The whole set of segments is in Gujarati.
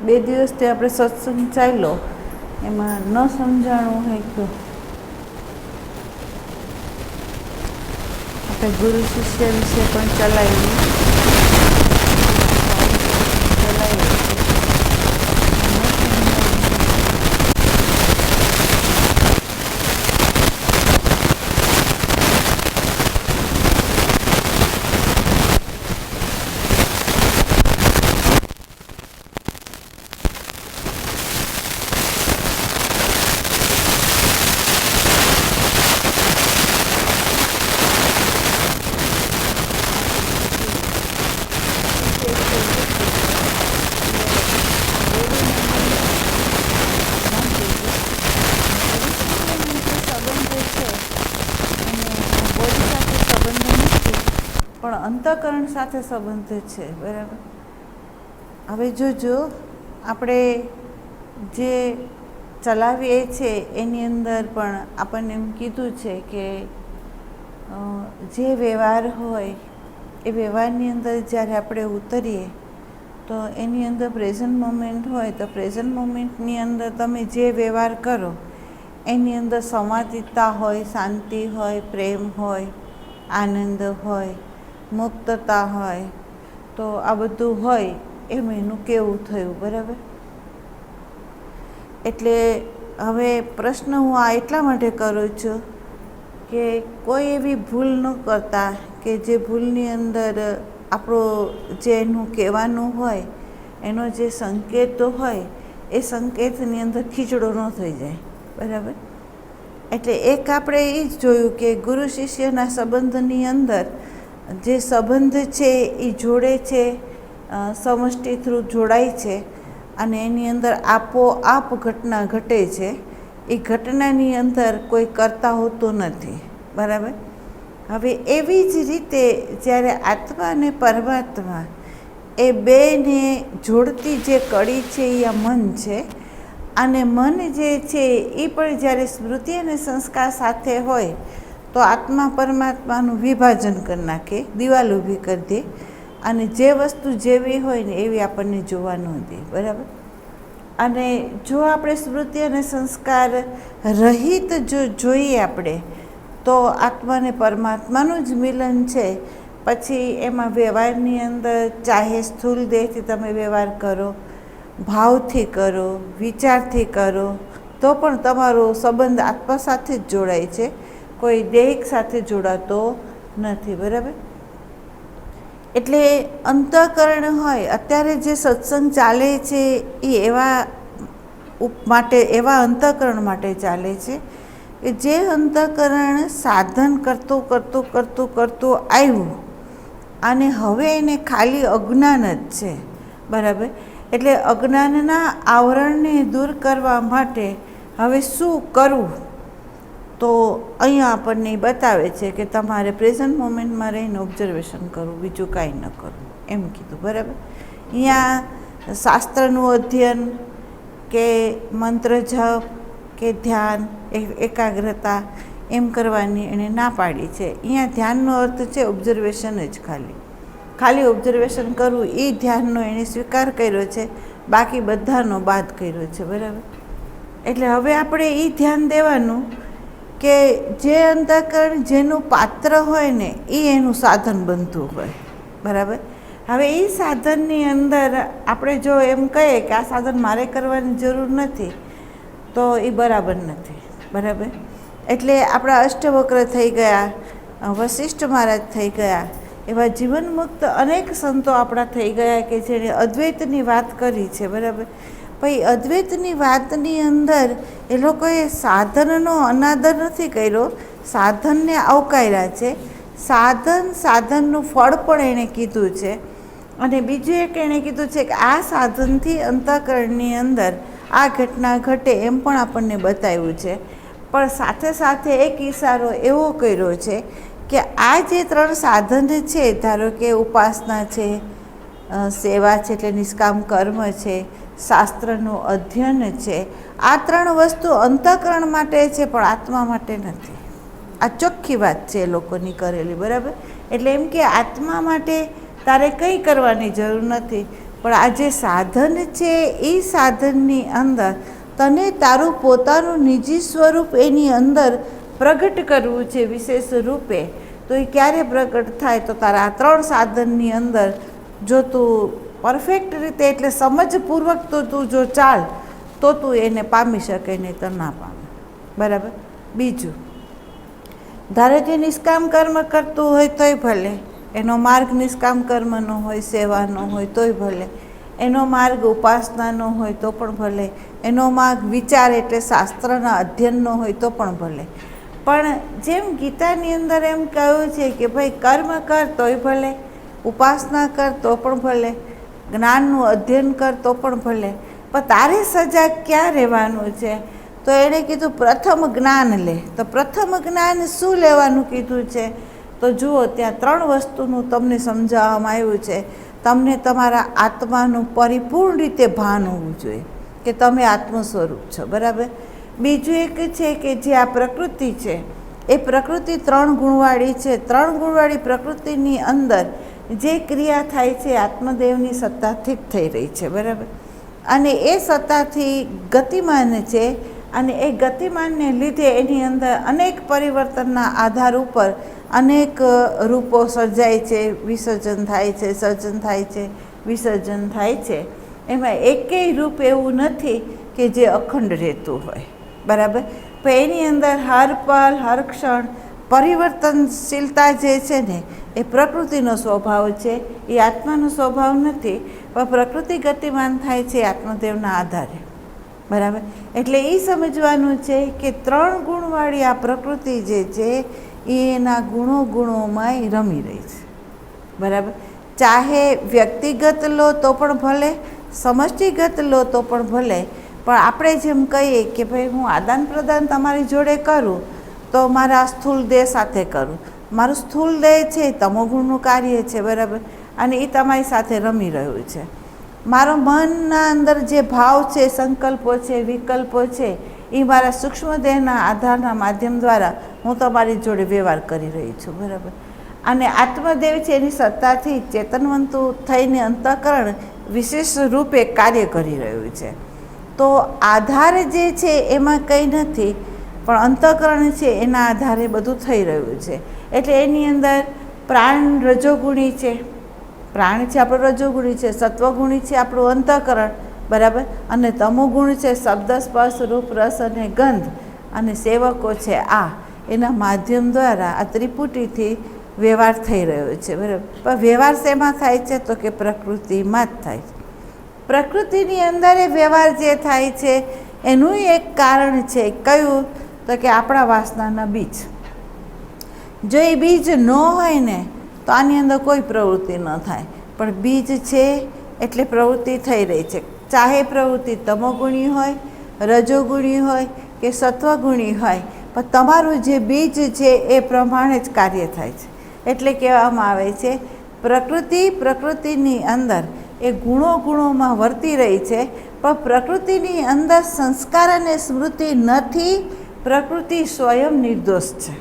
2 દિવસથી આપણે સત્સંગ ચાલ્યો એમાં ન સમજાણું હોય તો આપણે ગુરુ શિષ્ય વિશે પણ ચલાવ્યું પણ અંતઃકરણ સાથે સંબંધ છે, બરાબર. હવે જોજો આપણે જે ચલાવીએ છીએ એની અંદર પણ આપણને એમ કીધું છે કે જે વ્યવહાર હોય એ વ્યવહારની અંદર જ્યારે આપણે ઉતરીએ તો એની અંદર પ્રેઝન્ટ મોમેન્ટ હોય તો પ્રેઝન્ટ મોમેન્ટની અંદર તમે જે વ્યવહાર કરો એની અંદર સંવાદિતા હોય, શાંતિ હોય, પ્રેમ હોય, આનંદ હોય, મુક્તતા હોય, તો આ બધું હોય એમ એનું કેવું થયું, બરાબર. એટલે હવે પ્રશ્ન હું આ એટલા માટે કરું છું કે કોઈ એવી ભૂલ ન કરતા કે જે ભૂલની અંદર આપણો જે એનું કહેવાનું હોય એનો જે સંકેતો હોય એ સંકેતની અંદર ખીચડો ન થઈ જાય, બરાબર. એટલે એક આપણે એ જ જોયું કે ગુરુ શિષ્યના સંબંધની અંદર જે સંબંધ છે એ જોડે છે, સમષ્ટિ થ્રુ જોડાય છે અને એની અંદર આપોઆપ ઘટના ઘટે છે. એ ઘટનાની અંદર કોઈ કરતા હોતું નથી, બરાબર. હવે એવી જ રીતે જ્યારે આત્મા અને પરમાત્મા એ બેને જોડતી જે કડી છે એ આ મન છે અને મન જે છે એ પણ જ્યારે સ્મૃતિ અને સંસ્કાર સાથે હોય તો આત્મા પરમાત્માનું વિભાજન કરી નાખે, દિવાલ ઊભી કરી દે અને જે વસ્તુ જેવી હોય ને એવી આપણને જોવા ન દે, બરાબર. અને જો આપણે સ્મૃતિ અને સંસ્કાર રહિત જો જોઈએ આપણે તો આત્મા અને પરમાત્માનું જ મિલન છે. પછી એમાં વ્યવહારની અંદર ચાહે સ્થૂળ દેહથી તમે વ્યવહાર કરો, ભાવથી કરો, વિચારથી કરો તો પણ તમારો સંબંધ આત્મા સાથે જ જોડાય છે, કોઈ દેહિક સાથે જોડાતો નથી, બરાબર. એટલે અંતઃકરણ હોય અત્યારે જે સત્સંગ ચાલે છે એ એવા અંતઃકરણ માટે ચાલે છે કે જે અંતઃકરણ સાધન કરતું આવ્યું અને હવે એને ખાલી અજ્ઞાન જ છે, બરાબર. એટલે અજ્ઞાનના આવરણને દૂર કરવા માટે હવે શું કરવું તો અહીંયા આપણને બતાવે છે કે તમારે પ્રેઝન્ટ મોમેન્ટમાં રહીને ઓબ્ઝર્વેશન કરવું, બીજું કાંઈ ન કરવું, એમ કીધું, બરાબર. અહીંયા શાસ્ત્રનું અધ્યયન કે મંત્ર જપ કે ધ્યાન, એકાગ્રતા એમ કરવાની એણે ના પાડી છે. અહીંયા ધ્યાનનો અર્થ છે ઓબ્ઝર્વેશન જ, ખાલી ઓબ્ઝર્વેશન કરવું એ ધ્યાનનો એણે સ્વીકાર કર્યો છે, બાકી બધાનો બાદ કર્યો છે, બરાબર. એટલે હવે આપણે એ ધ્યાન દેવાનું કે જે અંતઃકરણ જેનું પાત્ર હોય ને એ એનું સાધન બનતું હોય, બરાબર. હવે એ સાધનની અંદર આપણે જો એમ કહીએ કે આ સાધન મારે કરવાની જરૂર નથી તો એ બરાબર નથી, બરાબર. એટલે આપણા અષ્ટવક્ર થઈ ગયા, વશિષ્ઠ મહારાજ થઈ ગયા, એવા જીવનમુક્ત અનેક સંતો આપણા થઈ ગયા કે જેણે અદ્વૈતની વાત કરી છે, બરાબર. પછી અદ્વૈતની વાતની અંદર એ લોકોએ સાધનનો અનાદર નથી કર્યો, સાધનને આવકાર્યા છે. સાધનનું ફળ પણ એણે કીધું છે. અને બીજું એક એણે કીધું છે કે આ સાધનથી અંતઃકરણની અંદર આ ઘટના ઘટે એમ પણ આપણને બતાવ્યું છે. પણ સાથે સાથે એક ઈશારો એવો કર્યો છે કે આ જે 3 સાધન છે, ધારો કે ઉપાસના છે, સેવા છે એટલે નિષ્કામ કર્મ છે, શાસ્ત્રનું અધ્યયન છે, આ 3 વસ્તુ અંતઃકરણ માટે છે પણ આત્મા માટે નથી. આ ચોખ્ખી વાત છે એ લોકોની કરેલી, બરાબર. એટલે એમ કે આત્મા માટે તારે કંઈ કરવાની જરૂર નથી, પણ આ જે સાધન છે એ સાધનની અંદર તને તારું પોતાનું નિજી સ્વરૂપ એની અંદર પ્રગટ કરવું છે વિશેષ રૂપે. તો એ ક્યારે પ્રગટ થાય? તો તારા આ 3 સાધનની અંદર જો તું પરફેક્ટ રીતે એટલે સમજપૂર્વક તો તું જો ચાલ તો તું એને પામી શકે, નહીં તો ના પામે. બરાબર. બીજું, ધારો કે નિષ્કામ કર્મ કરતું હોય તોય ભલે, એનો માર્ગ નિષ્કામ કર્મનો હોય, સેવાનો હોય તોય ભલે, એનો માર્ગ ઉપાસનાનો હોય તો પણ ભલે, એનો માર્ગ વિચાર એટલે શાસ્ત્રના અધ્યયનનો હોય તો પણ ભલે. પણ જેમ ગીતાની અંદર એમ કહ્યું છે કે ભાઈ કર્મ કર તોય ભલે, ઉપાસના કર તો પણ ભલે, જ્ઞાનનું અધ્યયન કર તો પણ ભલે, પણ તારે સજાગ ક્યાં રહેવાનું છે? તો એણે કીધું પ્રથમ જ્ઞાન લે. તો પ્રથમ જ્ઞાન શું લેવાનું કીધું છે? તો જુઓ, ત્યાં 3 વસ્તુનું તમને સમજાવવામાં આવ્યું છે. તમને તમારા આત્માનું પરિપૂર્ણ રીતે ભાન હોવું જોઈએ કે તમે આત્મ સ્વરૂપ છો. બરાબર. બીજું એક છે કે જે આ પ્રકૃતિ છે એ પ્રકૃતિ 3 ગુણવાળી છે. 3 ગુણવાળી પ્રકૃતિની અંદર જે ક્રિયા થાય છે આત્મદેવની સત્તાથી જ થઈ રહી છે. બરાબર. અને એ સત્તાથી ગતિમાન છે, અને એ ગતિમાનને લીધે એની અંદર અનેક પરિવર્તનના આધાર ઉપર અનેક રૂપો સર્જાય છે, વિસર્જન થાય છે, સર્જન થાય છે, વિસર્જન થાય છે. એમાં એકેય રૂપ એવું નથી કે જે અખંડ રહેતું હોય. બરાબર. પણ એની અંદર હર પલ હર ક્ષણ પરિવર્તનશીલતા જે છે ને એ પ્રકૃતિનો સ્વભાવ છે, એ આત્માનો સ્વભાવ નથી. પણ પ્રકૃતિ ગતિમાન થાય છે આત્મદેવના આધારે. બરાબર. એટલે એ સમજવાનું છે કે 3 ગુણવાળી આ પ્રકૃતિ જે છે એ એના ગુણોમાં રમી રહી છે. બરાબર. ચાહે વ્યક્તિગત લો તો પણ ભલે, સમષ્ટિગત લો તો પણ ભલે, પણ આપણે જેમ કહીએ કે ભાઈ હું આદાન પ્રદાન તમારી જોડે કરું તો મારા સ્થૂળ દેહ સાથે કરું. મારું સ્થૂળ દેહ છે એ તમોગુણનું કાર્ય છે. બરાબર. અને એ તમારી સાથે રમી રહ્યું છે. મારો મનના અંદર જે ભાવ છે, સંકલ્પો છે, વિકલ્પો છે, એ મારા સૂક્ષ્મ દેહના આધારના માધ્યમ દ્વારા હું તમારી જોડે વ્યવહાર કરી રહી છું. બરાબર. અને આત્મદેવ છે એની સત્તાથી ચેતનવંતું થઈને અંતઃકરણ વિશેષ રૂપે કાર્ય કરી રહ્યું છે. તો આધાર જે છે એમાં કંઈ નથી, પણ અંતઃકરણ છે એના આધારે બધું થઈ રહ્યું છે. એટલે એની અંદર પ્રાણ રજોગુણી છે, પ્રાણ છે આપણો રજોગુણી છે, સત્વગુણી છે આપણું અંતઃકરણ. બરાબર. અને તમોગુણ છે શબ્દ, સ્પર્શ, રૂપ, રસ અને ગંધ, અને સેવકો છે આ એના માધ્યમ દ્વારા આ ત્રિપુટીથી વ્યવહાર થઈ રહ્યો છે. બરાબર. પણ વ્યવહાર શેમાં થાય છે? તો કે પ્રકૃતિમાં જ થાય છે. પ્રકૃતિની અંદર એ વ્યવહાર જે થાય છે એનું એક કારણ છે. કયું? તો કે આપણા વાસનાના બીજ. જો એ બીજ ન હોય ને તો આની અંદર કોઈ પ્રવૃત્તિ ન થાય. પણ બીજ છે એટલે પ્રવૃત્તિ થઈ રહી છે. ચાહે પ્રવૃત્તિ તમોગુણી હોય, રજોગુણી હોય કે સત્વગુણી હોય, પણ તમારું જે બીજ છે એ પ્રમાણે જ કાર્ય થાય છે. એટલે કહેવામાં આવે છે પ્રકૃતિની અંદર એ ગુણોમાં વર્તી રહી છે, પણ પ્રકૃતિની અંદર સંસ્કાર અને સ્મૃતિ નથી. પ્રકૃતિ સ્વયં નિર્દોષ છે.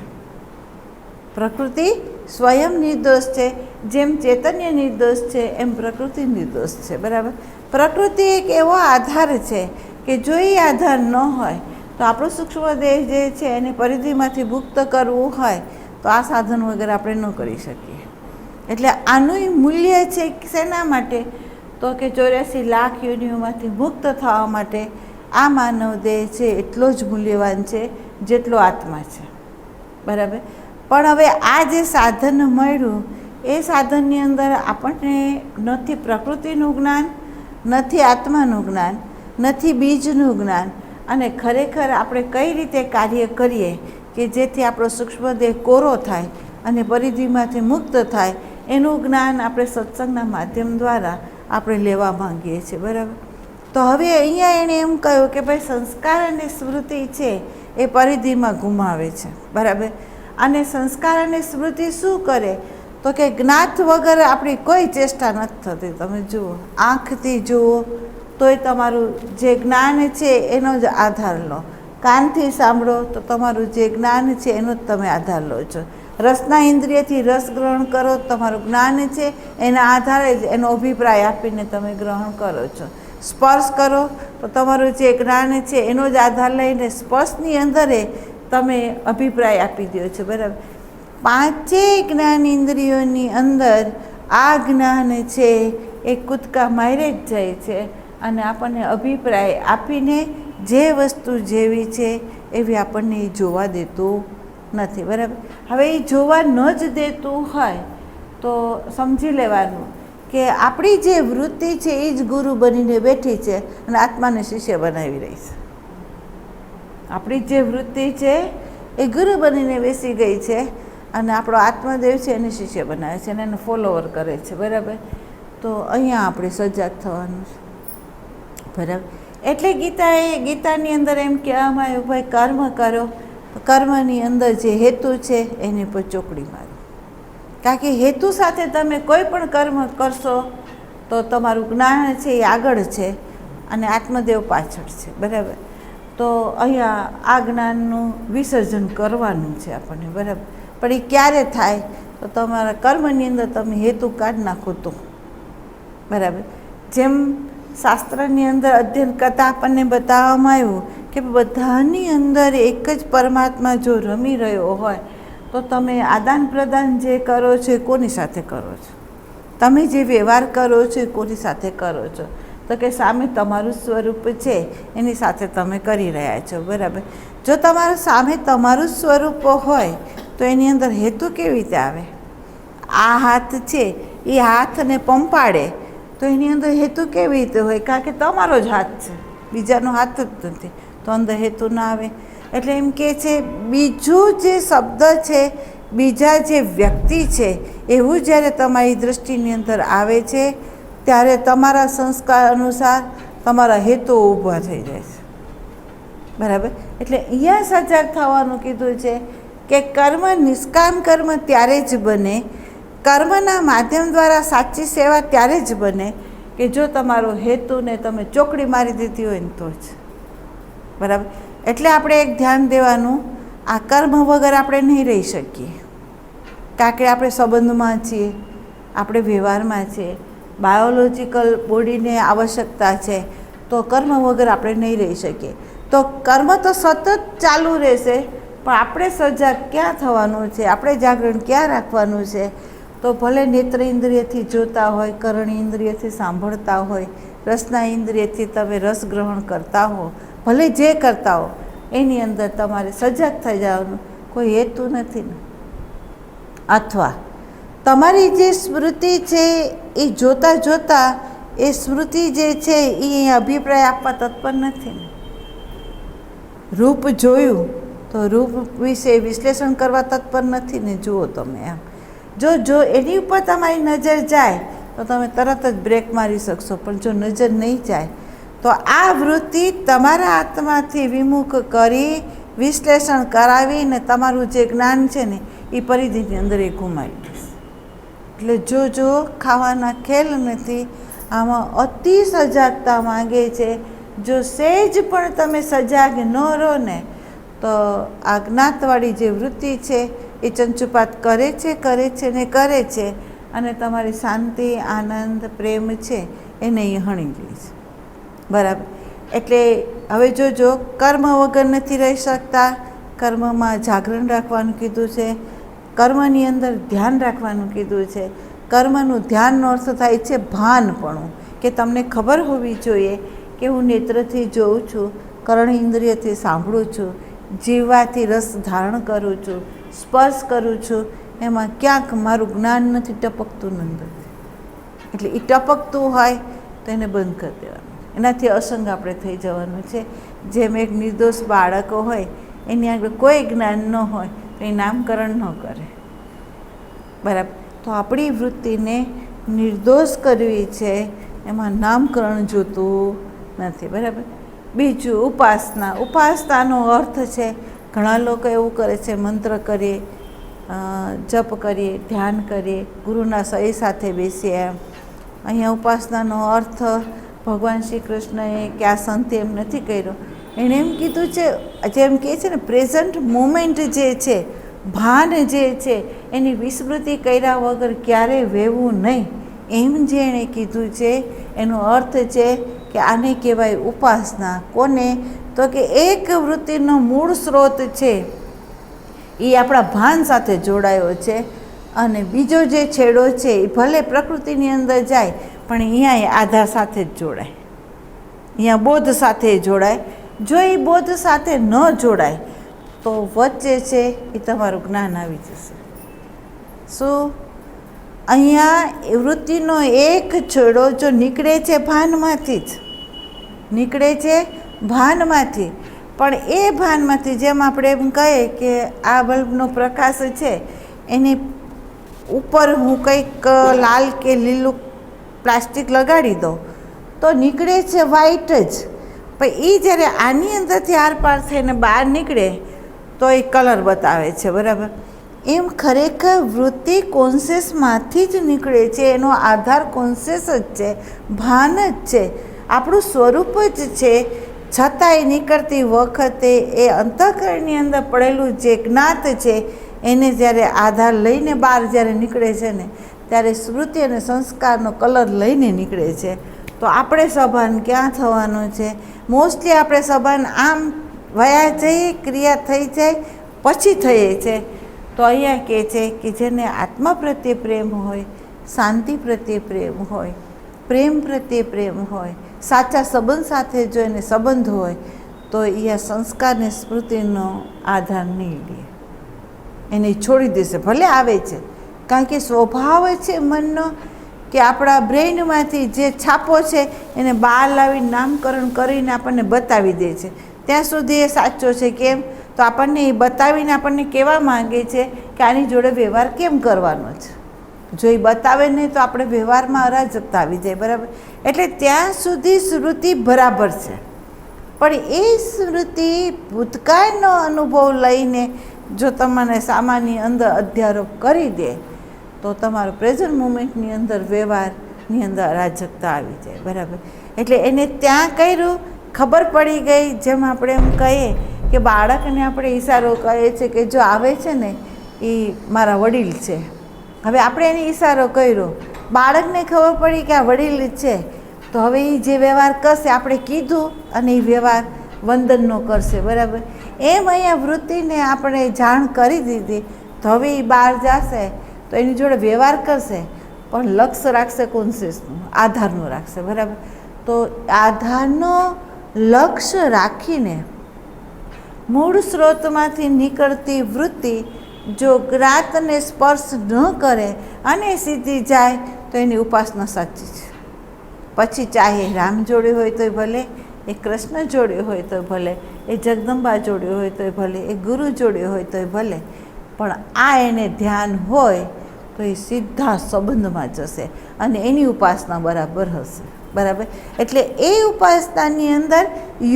પ્રકૃતિ સ્વયં નિર્દોષ છે. જેમ ચૈતન્ય નિર્દોષ છે એમ પ્રકૃતિ નિર્દોષ છે. બરાબર. પ્રકૃતિ એક એવો આધાર છે કે જો એ આધાર ન હોય તો આપણું સૂક્ષ્મ દેહ જે છે એને પરિધિમાંથી મુક્ત કરવું હોય તો આ સાધન વગર આપણે ન કરી શકીએ. એટલે આનું મૂલ્ય છે શેના માટે? તો કે 84 લાખ યોનિઓમાંથી મુક્ત થવા માટે આ માનવ દેહ છે એટલો જ મૂલ્યવાન છે જેટલો આત્મા છે. બરાબર. પણ હવે આ જે સાધન મળ્યું એ સાધનની અંદર આપણને નથી પ્રકૃતિનું જ્ઞાન, નથી આત્માનું જ્ઞાન, નથી બીજનું જ્ઞાન, અને ખરેખર આપણે કઈ રીતે કાર્ય કરીએ કે જેથી આપણો સૂક્ષ્મ દેહ કોરો થાય અને પરિધિમાંથી મુક્ત થાય એનું જ્ઞાન આપણે સત્સંગના માધ્યમ દ્વારા આપણે લેવા માંગીએ છીએ. બરાબર. તો હવે અહીંયા એણે એમ કહ્યું કે ભાઈ સંસ્કાર અને સ્મૃતિ છે એ પરિધિમાં ગુમાવે છે. બરાબર. અને સંસ્કાર અને સ્મૃતિ શું કરે? તો કે જ્ઞાત વગર આપણી કોઈ ચેષ્ટા નથી થતી. તમે જુઓ, આંખથી જુઓ તોય તમારું જે જ્ઞાન છે એનો જ આધાર લો, કાનથી સાંભળો તો તમારું જે જ્ઞાન છે એનો જ તમે આધાર લો છો. રસના ઇન્દ્રિયથી રસ ગ્રહણ કરો, તમારું જ્ઞાન છે એના આધારે જ એનો અભિપ્રાય આપીને તમે ગ્રહણ કરો છો. સ્પર્શ કરો તો તમારું જે જ્ઞાન છે એનો જ આધાર લઈને સ્પર્શની અંદરે તમે અભિપ્રાય આપી દો છો. બરાબર. પાંચેય જ્ઞાન ઇન્દ્રિયોની અંદર આ જ્ઞાન છે એ કૂદકા મારે જ જાય છે અને આપણને અભિપ્રાય આપીને જે વસ્તુ જેવી છે એવી આપણને એ જોવા દેતું નથી. બરાબર. હવે એ જોવા ન જ દેતું હોય તો સમજી લેવાનું કે આપણી જે વૃત્તિ છે એ જ ગુરુ બનીને બેઠી છે અને આત્માને શિષ્ય બનાવી રહી છે. આપણી જે વૃત્તિ છે એ ગુરુ બનીને બેસી ગઈ છે અને આપણો આત્મદેવ છે એને શિષ્ય બનાવે છે અને એને ફોલોવર કરે છે. બરાબર. તો અહીંયા આપણે સજાગ થવાનું છે. બરાબર. એટલે ગીતાની અંદર એમ કહેવામાં આવ્યું, ભાઈ કર્મ કરો, કર્મની અંદર જે હેતુ છે એની પર ચોકડી મારો. કારણ કે હેતુ સાથે તમે કોઈ પણ કર્મ કરશો તો તમારું જ્ઞાન છે એ આગળ છે અને આત્મદેવ પાછળ છે. બરાબર. તો અહીંયા આ જ્ઞાનનું વિસર્જન કરવાનું છે આપણને. બરાબર. પણ એ ક્યારે થાય તો તમારા કર્મની અંદર તમે હેતુ કાઢી નાખો તો. બરાબર. જેમ શાસ્ત્રની અંદર અધ્યયન કરતાં આપણને બતાવવામાં આવ્યું કે બધાની અંદર એક જ પરમાત્મા જો રમી રહ્યો હોય તો તમે આદાન પ્રદાન જે કરો છો એ કોની સાથે કરો છો? તમે જે વ્યવહાર કરો છો એ કોની સાથે કરો છો? તો કે સામે તમારું સ્વરૂપ છે એની સાથે તમે કરી રહ્યા છો. બરાબર. જો તમારું સામે તમારું સ્વરૂપ હોય તો એની અંદર હેતુ કેવી રીતે આવે? આ હાથ છે એ હાથને પંપાડે તો એની અંદર હેતુ કેવી રીતે હોય? કારણ કે તમારો જ હાથ છે, બીજાનો હાથ જ નથી, તો અંદર હેતુ ના આવે. એટલે એમ કહે છે બીજું જે શબ્દ છે, બીજા જે વ્યક્તિ છે એવું જ્યારે તમારી દૃષ્ટિની અંદર આવે છે ત્યારે તમારા સંસ્કાર અનુસાર તમારા હેતુ ઊભા થઈ જાય છે. બરાબર. એટલે અહીંયા સજાગ થવાનું કીધું છે કે કર્મ નિષ્કામ કર્મ ત્યારે જ બને, કર્મના માધ્યમ દ્વારા સાચી સેવા ત્યારે જ બને કે જો તમારો હેતુને તમે ચોકડી મારી દીધી હોય ને તો જ. બરાબર. એટલે આપણે એક ધ્યાન દેવાનું, આ કર્મ વગર આપણે નહીં રહી શકીએ. કારણ કે આપણે સંબંધમાં છીએ, આપણે વ્યવહારમાં છીએ, બાયોલોજિકલ બોડીને આવશ્યકતા છે, તો કર્મ વગર આપણે નહીં રહી શકીએ. તો કર્મ તો સતત ચાલુ રહેશે, પણ આપણે સજાગ ક્યાં થવાનું છે, આપણે જાગરણ ક્યાં રાખવાનું છે? તો ભલે નેત્ર ઇન્દ્રિયથી જોતા હોય, કર્ણ ઇન્દ્રિયથી સાંભળતા હોય, રસના ઇન્દ્રિયથી તમે રસ ગ્રહણ કરતા હો, ભલે જે કરતા હો એની અંદર તમારે સજાગ થઈ જવાનું, કોઈ હેતુ નથી ને. અથવા તમારી જે સ્મૃતિ છે એ જોતાં જોતાં એ સ્મૃતિ જે છે એ અભિપ્રાય આપવા તત્પર નથી ને. રૂપ જોયું તો રૂપ વિશે વિશ્લેષણ કરવા તત્પર નથી ને. જુઓ તમે એમ જો એની ઉપર તમારી નજર જાય તો તમે તરત જ બ્રેક મારી શકશો, પણ જો નજર નહીં જાય તો આ વૃત્તિ તમારા આત્માથી વિમુખ કરી વિશ્લેષણ કરાવીને તમારું જે જ્ઞાન છે ને એ પરિધિની અંદર એ ઘુમાવી દેશે. એટલે જો ખાવાના ખેલ નથી, આમાં અતિ સજાગતા માંગે છે. જો સહેજ પણ તમે સજાગ ન રહો ને તો આ જ્ઞાતવાળી જે વૃત્તિ છે એ ચંચુપાત કરે છે અને તમારી શાંતિ, આનંદ, પ્રેમ છે એને એ હણી લે છે. બરાબર. એટલે હવે જોજો, કર્મ વગર નથી રહી શકતા, કર્મમાં જાગરણ રાખવાનું કીધું છે, કર્મની અંદર ધ્યાન રાખવાનું કીધું છે. કર્મનું ધ્યાનનો અર્થ થાય છે ભાનપણું, કે તમને ખબર હોવી જોઈએ કે હું નેત્રથી જોઉં છું, કર્ણ ઇન્દ્રિયથી સાંભળું છું, જીવવાથી રસ ધારણ કરું છું, સ્પર્શ કરું છું, એમાં ક્યાંક મારું જ્ઞાન નથી ટપકતું નથી. એટલે એ ટપકતું હોય તો એને બંધ કરી દેવાનું, એનાથી અસંગ આપણે થઈ જવાનું છે. જેમ એક નિર્દોષ બાળકો હોય એની આગળ કોઈ જ્ઞાન ન હોય તો એ નામકરણ ન કરે. બરાબર. તો આપણી વૃત્તિને નિર્દોષ કરવી છે, એમાં નામકરણ જોતું નથી. બરાબર. બીજું ઉપાસનાનો અર્થ છે, ઘણા લોકો એવું કરે છે, મંત્ર કરીએ, જપ કરીએ, ધ્યાન કરીએ, ગુરુના સહી સાથે બેસીએ. અહીંયા ઉપાસનાનો અર્થ ભગવાન શ્રી કૃષ્ણએ કે આ સંતે એમ નથી કર્યો, એણે એમ કીધું છે, જેમ કહે છે ને પ્રેઝન્ટ મોમેન્ટ જે છે, ભાન જે છે એની વિસ્મૃતિ કર્યા વગર ક્યારેય વહેવું નહીં, એમ જેણે કીધું છે. એનો અર્થ છે કે આને કહેવાય ઉપાસના. કોને? તો કે એક વૃત્તિનો મૂળ સ્ત્રોત છે એ આપણા ભાન સાથે જોડાયો છે, અને બીજો જે છેડો છે એ ભલે પ્રકૃતિની અંદર જાય પણ અહીંયા આધાર સાથે જ જોડાય, અહીંયા બોધ સાથે જોડાય. જો એ બોધ સાથે ન જોડાય તો વચ્ચે છે એ તમારું જ્ઞાન આવી જશે. શું? અહીંયા વૃત્તિનો એક છેડો જો નીકળે છે ભાનમાંથી જ નીકળે છે, ભાનમાંથી. પણ એ ભાનમાંથી જેમ આપણે એમ કહીએ કે આ બલ્બનો પ્રકાશ છે એની ઉપર હું કંઈક લાલ કે લીલું પ્લાસ્ટિક લગાડી દઉં તો નીકળે છે વ્હાઈટ જ, પણ એ જ્યારે આની અંદરથી આરપાર થઈને બહાર નીકળે તો એ કલર બતાવે છે, બરાબર? એમ ખરેખર વૃત્તિ કોન્શિયસમાંથી જ નીકળે છે, એનો આધાર કોન્શિયસ જ છે, ભાન જ છે, આપણું સ્વરૂપ જ છે. છતાંય નીકળતી વખતે એ અંતઃકરણની અંદર પડેલું જે જ્ઞાત છે એને જ્યારે આધાર લઈને બહાર જ્યારે નીકળે છે ને ત્યારે સ્મૃતિ અને સંસ્કારનો કલર લઈને નીકળે છે. તો આપણે સભાન ક્યાં થવાનું છે? મોસ્ટલી આપણે સભાન આમ વયા જઈએ, ક્રિયા થઈ જાય પછી થઈએ છે. તો અહીંયા કહે છે કે જેને આત્મા પ્રત્યે પ્રેમ હોય, શાંતિ પ્રત્યે પ્રેમ હોય, પ્રેમ પ્રત્યે પ્રેમ હોય, સાચા સંબંધ સાથે જો એને સંબંધ હોય તો એ સંસ્કારને સ્મૃતિનો આધાર નહીં લે, એને છોડી દેશે. ભલે આવે છે, કારણ કે સ્વભાવ છે મનનો કે આપણા બ્રેઇનમાંથી જે છાપો છે એને બહાર લાવીને નામકરણ કરીને આપણને બતાવી દે છે. ત્યાં સુધી એ સાચો છે. કેમ? તો આપણને એ બતાવીને આપણને કહેવા માંગે છે કે આની જોડે વ્યવહાર કેમ કરવાનો છે. જો એ બતાવે નહીં તો આપણે વ્યવહારમાં અરાજકતા આવી જાય, બરાબર? એટલે ત્યાં સુધી સ્મૃતિ બરાબર છે, પણ એ સ્મૃતિ ભૂતકાળનો અનુભવ લઈને જો તમને સામાન્ય અંદર અધ્યારોપ કરી દે તો તમારો પ્રેઝન્ટ મુમેન્ટની અંદર વ્યવહારની અંદર અરાજકતા આવી જાય, બરાબર? એટલે એને ત્યાં કર્યું, ખબર પડી ગઈ. જેમ આપણે એમ કહીએ કે બાળકને આપણે ઈશારો કહીએ છીએ કે જો આવે છે ને એ મારા વડીલ છે. હવે આપણે એને ઈશારો કર્યો, બાળકને ખબર પડી કે આ વડીલ છે, તો હવે એ જે વ્યવહાર કરશે આપણે કીધું અને એ વ્યવહાર વંદનનો કરશે, બરાબર? એમ અહીંયા વૃત્તિને આપણે જાણ કરી દીધી તો હવે એ બહાર જશે તો એની જોડે વ્યવહાર કરશે પણ લક્ષ્ય રાખશે કોન્શિયસનું, આધારનું રાખશે, બરાબર? તો આધારનો લક્ષ્ય રાખીને મૂળ સ્ત્રોતમાંથી નીકળતી વૃત્તિ જો જ્ઞાતને સ્પર્શ ન કરે અને સીધી જાય તો એની ઉપાસના સાચી છે. પછી ચાહે રામ જોડે હોય તોય ભલે, એ કૃષ્ણ જોડે હોય તો ભલે, એ જગદંબા જોડે હોય તોય ભલે, એ ગુરુ જોડે હોય તોય ભલે, પણ આ એને ધ્યાન હોય તો એ સીધા સંબંધમાં જશે અને એની ઉપાસના બરાબર હશે, બરાબર? એટલે એ ઉપાસનાની અંદર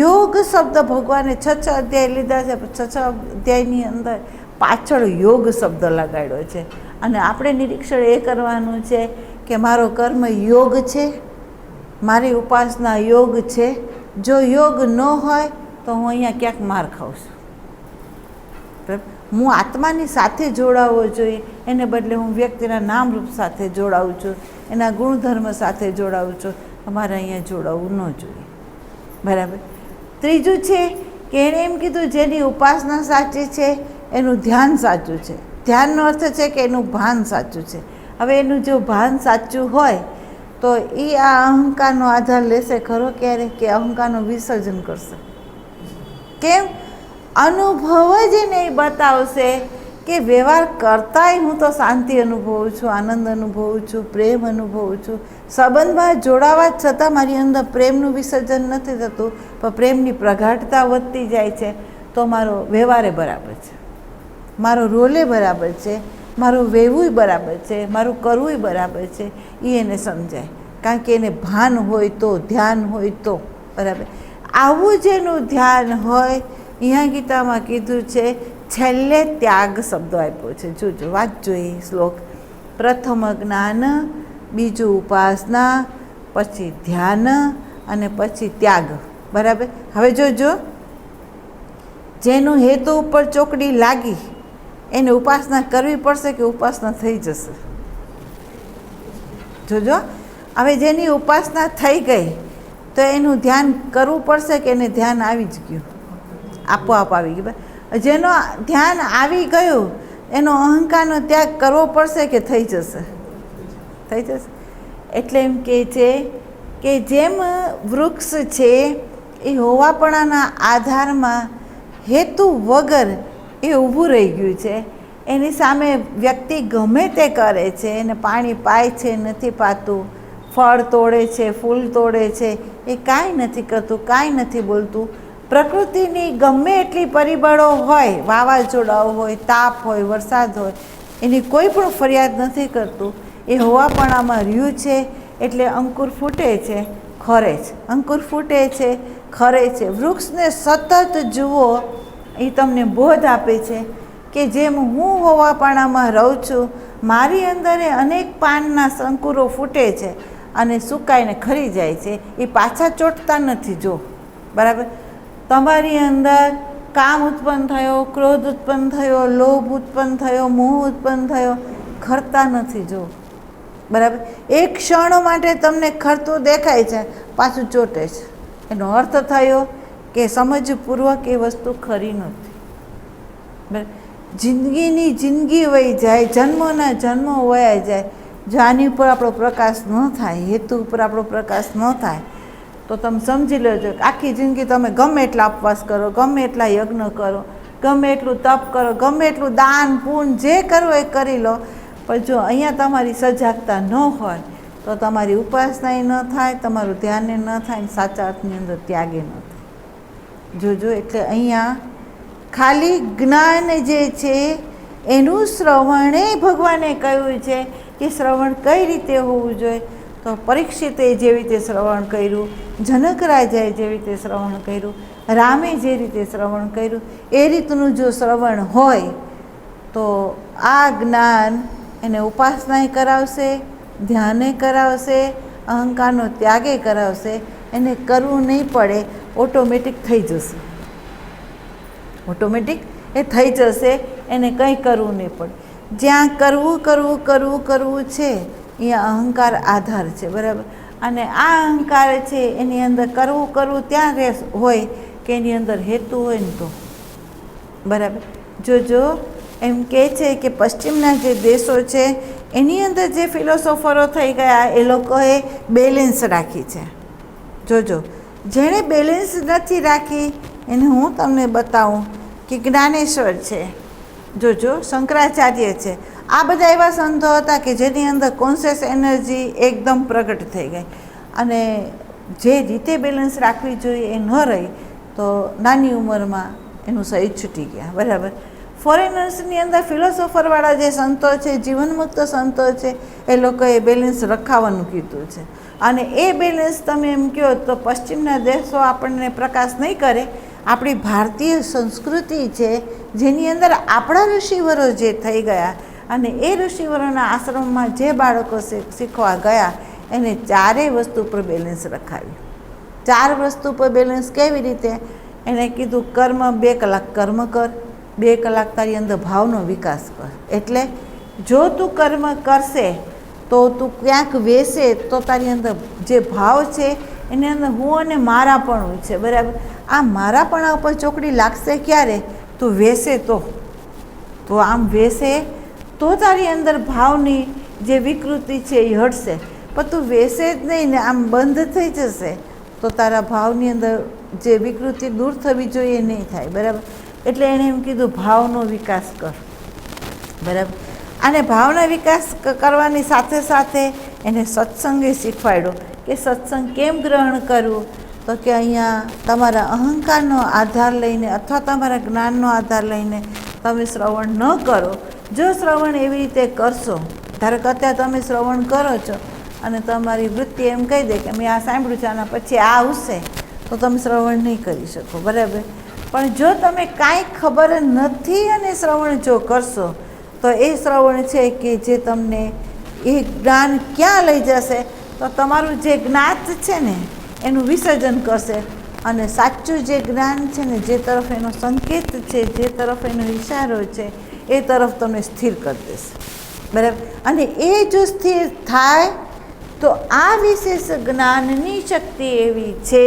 યોગ શબ્દ ભગવાને 6 અધ્યાય લીધા છે, 6 અધ્યાયની અંદર પાછળ યોગ શબ્દ લગાડ્યો છે. અને આપણે નિરીક્ષણ એ કરવાનું છે કે મારો કર્મ યોગ છે, મારી ઉપાસના યોગ છે. જો યોગ ન હોય તો હું અહીંયા ક્યાંક માર ખાઉં છું, બરાબર? હું આત્માની સાથે જોડાવવો જોઈએ, એને બદલે હું વ્યક્તિના નામરૂપ સાથે જોડાવું છું, એના ગુણધર્મ સાથે જોડાવું છું. અમારે અહીંયા જોડાવવું ન જોઈએ, બરાબર? ત્રીજું છે કે એણે એમ કીધું જેની ઉપાસના સાચી છે એનું ધ્યાન સાચું છે. ધ્યાનનો અર્થ છે કે એનું ભાન સાચું છે. હવે એનું જો ભાન સાચું હોય તો એ આ અહંકારનો આધાર લેશે ખરો ક્યારે? કે અહંકારનું વિસર્જન કરશે. કેમ? અનુભવ જ એને બતાવશે કે વ્યવહાર કરતાંય હું તો શાંતિ અનુભવું છું, આનંદ અનુભવું છું, પ્રેમ અનુભવું છું. સંબંધમાં જોડાવા છતાં મારી અંદર પ્રેમનું વિસર્જન નથી થતું, પણ પ્રેમની પ્રગાઢતા વધતી જાય છે. તો મારો વ્યવહારે બરાબર છે, મારો રોલે બરાબર છે, મારું વહેવું બરાબર છે, મારું કરવું બરાબર છે. એ એને સમજાય, કારણ કે એને ભાન હોય તો, ધ્યાન હોય તો, બરાબર? આવું જેનું ધ્યાન હોય, અહીંયા ગીતામાં કીધું છે, છેલ્લે ત્યાગ શબ્દો આપ્યો છે. જોજો, વાંચજો એ શ્લોક. પ્રથમ જ્ઞાન, બીજું ઉપાસના, પછી ધ્યાન અને પછી ત્યાગ, બરાબર? હવે જોજો, જેનું હેતુ ઉપર ચોકડી લાગી એને ઉપાસના કરવી પડશે કે ઉપાસના થઈ જશે? જોજો, હવે જેની ઉપાસના થઈ ગઈ તો એનું ધ્યાન કરવું પડશે કે એને ધ્યાન આવી જ ગયું, આપોઆપ આવી ગયું? જેનો ધ્યાન આવી ગયું એનો અહંકારનો ત્યાગ કરવો પડશે કે થઈ જશે? થઈ જશે. એટલે એમ કહે છે કે જેમ વૃક્ષ છે એ હોવાપણાના આધારમાં હેતુ વગર એ ઊભું રહી ગયું છે, એની સામે વ્યક્તિ ગમે તે કરે છે, એને પાણી પાય છે નથી પાતું, ફળ તોડે છે, ફૂલ તોડે છે, એ કાંઈ નથી કરતું, કાંઈ નથી બોલતું. પ્રકૃતિની ગમે એટલી પરિબળો હોય, વાવાઝોડાઓ હોય, તાપ હોય, વરસાદ હોય, એની કોઈ પણ ફરિયાદ નથી કરતું. એ હોવાપણામાં રહ્યું છે એટલે અંકુર ફૂટે છે, ખરે છે, અંકુર ફૂટે છે, ખરે છે. વૃક્ષને સતત જુઓ, એ તમને બોધ આપે છે કે જેમ હું હોવાપણામાં રહું છું, મારી અંદર અનેક પાનના અંકુરો ફૂટે છે અને સુકાઈને ખરી જાય છે, એ પાછા ચોંટતા નથી. જો બરાબર, તમારી અંદર કામ ઉત્પન્ન થયો, ક્રોધ ઉત્પન્ન થયો, લોભ ઉત્પન્ન થયો, મોહ ઉત્પન્ન થયો, ખરતા નથી. જો બરાબર, એક ક્ષણ માટે તમને ખરતું દેખાય છે, પાછું ચોટે છે. એનો અર્થ થયો કે સમજપૂર્વક એ વસ્તુ ખરી નથી. બરાબર, જિંદગીની જિંદગી વહી જાય, જન્મોના જન્મો વયા જાય, જો આની ઉપર આપણો પ્રકાશ ન થાય, હેતુ ઉપર આપણો પ્રકાશ ન થાય, તો તમે સમજી લેજો કે આખી જિંદગી તમે ગમે એટલા ઉપવાસ કરો, ગમે એટલા યજ્ઞ કરો, ગમે એટલું તપ કરો, ગમે એટલું દાન પૂન જે કરવું એ કરી લો, પણ જો અહીંયા તમારી સજાગતા ન હોય તો તમારી ઉપાસનાય ન થાય, તમારું ધ્યાને ન થાય, સાચા અર્થની અંદર ત્યાગે ન થાય. જોજો, એટલે અહીંયા ખાલી જ્ઞાન જે છે એનું શ્રવણે ભગવાને કહ્યું છે કે શ્રવણ કઈ રીતે હોવું જોઈએ. તો પરીક્ષિતે જેવી રીતે શ્રવણ કર્યું, જનક રાજાએ જેવી રીતે શ્રવણ કર્યું, રામે જે રીતે શ્રવણ કર્યું, એ રીતનું જો શ્રવણ હોય તો આ જ્ઞાન એને ઉપાસનાએ કરાવશે, ધ્યાને કરાવશે, અહંકારનો ત્યાગે કરાવશે. એને કરવું નહીં પડે, ઓટોમેટિક થઈ જશે. ઓટોમેટિક એ થઈ જશે, એને કંઈ કરવું નહીં પડે. જ્યાં કરવું કરવું કરવું કરવું છે અહીંયા અહંકાર આધાર છે. બરાબર, અને આ અહંકાર છે એની અંદર કરવું કરવું ત્યાં હોય કે એની અંદર હેતુ હોય ને તો. બરાબર, જોજો, એમ કહે છે કે પશ્ચિમના જે દેશો છે એની અંદર જે ફિલોસોફરો થઈ ગયા એ લોકોએ બેલેન્સ રાખી છે. જોજો, જેણે બેલેન્સ નથી રાખી એને હું તમને બતાવું કે જ્ઞાનેશ્વર છે, જોજો, શંકરાચાર્ય છે, આ બધા એવા સંતો હતા કે જેની અંદર કોન્શિયસ એનર્જી એકદમ પ્રગટ થઈ ગઈ અને જે રીતે બેલેન્સ રાખવી જોઈએ એ ન રહી તો નાની ઉંમરમાં એનું સહિત છૂટી ગયા. બરાબર, ફોરેનર્સની અંદર ફિલોસોફરવાળા જે સંતો છે, જીવનમુક્ત સંતો છે, એ લોકોએ બેલેન્સ રખાવાનું કીધું છે. અને એ બેલેન્સ તમે એમ કહો તો પશ્ચિમના દેશો આપણને પ્રકાશ નહીં કરે. આપણી ભારતીય સંસ્કૃતિ છે જેની અંદર આપણા ઋષિવરો જે થઈ ગયા અને એ ઋષિવરોના આશ્રમમાં જે બાળકો શીખવા ગયા એને ચારેય વસ્તુ પર બેલેન્સ રખાવ્યું. 4 વસ્તુ પર બેલેન્સ કેવી રીતે? એને કીધું કર્મ 2 કલાક કર્મ કર, 2 કલાક તારી અંદર ભાવનો વિકાસ કર. એટલે જો તું કર્મ કરશે તો તું ક્યાંક વેસે તો તારી અંદર જે ભાવ છે એની અંદર હું અને મારાપણું છે. બરાબર, આ મારાપણા ઉપર ચોકડી લાગશે ક્યારે? તું વેસે તો આમ વેસે તો તારી અંદર ભાવની જે વિકૃતિ છે એ હટશે. પણ તું વેસે જ નહીં ને આમ બંધ થઈ જશે તો તારા ભાવની અંદર જે વિકૃતિ દૂર થવી જોઈએ એ નહીં થાય. બરાબર, એટલે એણે એમ કીધું ભાવનો વિકાસ કર. બરાબર, અને ભાવના વિકાસ કરવાની સાથે સાથે એને સત્સંગે શીખવાડ્યો કે સત્સંગ કેમ ગ્રહણ કરવું. તો કે અહીંયા તમારા અહંકારનો આધાર લઈને અથવા તમારા જ્ઞાનનો આધાર લઈને તમે શ્રવણ ન કરો. જો શ્રવણ એવી રીતે કરશો, ધારો કે અત્યારે તમે શ્રવણ કરો છો અને તમારી વૃત્તિ એમ કહી દે કે મેં આ સાંભળ્યું છે આના પછી આ આવશે, તો તમે શ્રવણ નહીં કરી શકો. બરાબર, પણ જો તમે કાંઈ ખબર નથી અને શ્રવણ જો કરશો તો એ શ્રવણ છે કે જે તમને એ જ્ઞાન ક્યાં લઈ જશે? તો તમારું જે જ્ઞાત છે ને એનું વિસર્જન કરશે અને સાચું જે જ્ઞાન છે ને જે તરફ એનો સંકેત છે, જે તરફ એનો ઇશારો છે એ તરફ તમને સ્થિર કરી દેશે, બરાબર. અને એ જો સ્થિર થાય તો આ વિશેષ જ્ઞાનની શક્તિ એવી છે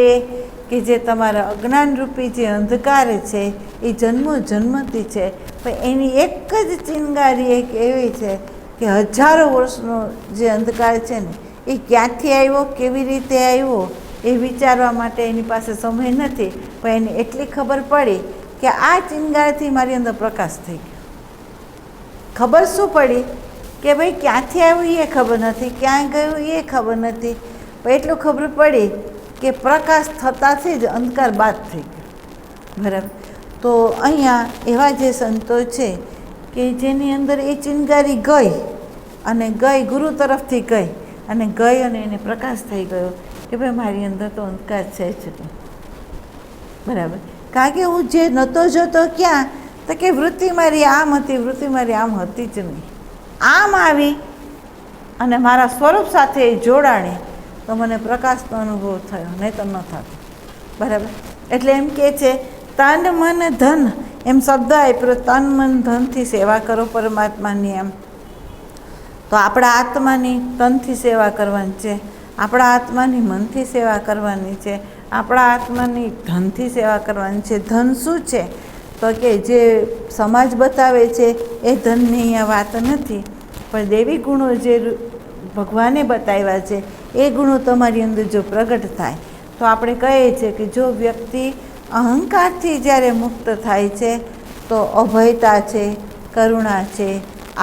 કે જે તમારા અજ્ઞાનરૂપી જે અંધકાર છે એ જન્મો જન્મથી છે, પણ એની એક જ ચિનગારી એક એવી છે કે હજારો વર્ષનો જે અંધકાર છે ને એ ક્યાંથી આવ્યો, કેવી રીતે આવ્યો એ વિચારવા માટે એની પાસે સમય નથી, પણ એને એટલી ખબર પડી કે આ ચિનગારથી મારી અંદર પ્રકાશ થઈ ગયો. ખબર શું પડી કે ભાઈ ક્યાંથી આવ્યું એ ખબર નથી, ક્યાં ગયું એ ખબર નથી, પણ એટલું ખબર પડી કે પ્રકાશ થતાથી જ અંધકાર બાદ થઈ ગયો, બરાબર. તો અહીંયા એવા જે સંતો છે કે જેની અંદર એ ચિનગારી ગઈ અને ગઈ ગુરુ તરફથી ગઈ અને ગઈ અને એને પ્રકાશ થઈ ગયો કે ભાઈ મારી અંદર તો અંધકાર છે જ નહીં, બરાબર. કારણ કે હું જે નહોતો જોતો ક્યાં તો કે વૃત્તિ મારી આમ હતી, વૃત્તિ મારી આમ હતી જ નહીં, આમ આવી અને મારા સ્વરૂપ સાથે જોડાણી તો મને પ્રકાશનો અનુભવ થયો, નહીં તો ન થતો, બરાબર. એટલે એમ કહે છે તન મન ધન, એમ શબ્દ આપ્યો, તન મન ધનથી સેવા કરો પરમાત્માની. એમ તો આપણા આત્માની તનથી સેવા કરવાની છે, આપણા આત્માની મનથી સેવા કરવાની છે, આપણા આત્માની ધનથી સેવા કરવાની છે. ધન શું છે તો કે જે સમાજ બતાવે છે એ ધનની અહીંયા વાત નથી, પણ દેવી ગુણો જે ભગવાને બતાવ્યા છે એ ગુણો તમારી અંદર જો પ્રગટ થાય તો આપણે કહીએ છીએ કે જો વ્યક્તિ અહંકારથી જ્યારે મુક્ત થાય છે તો અભયતા છે, કરુણા છે,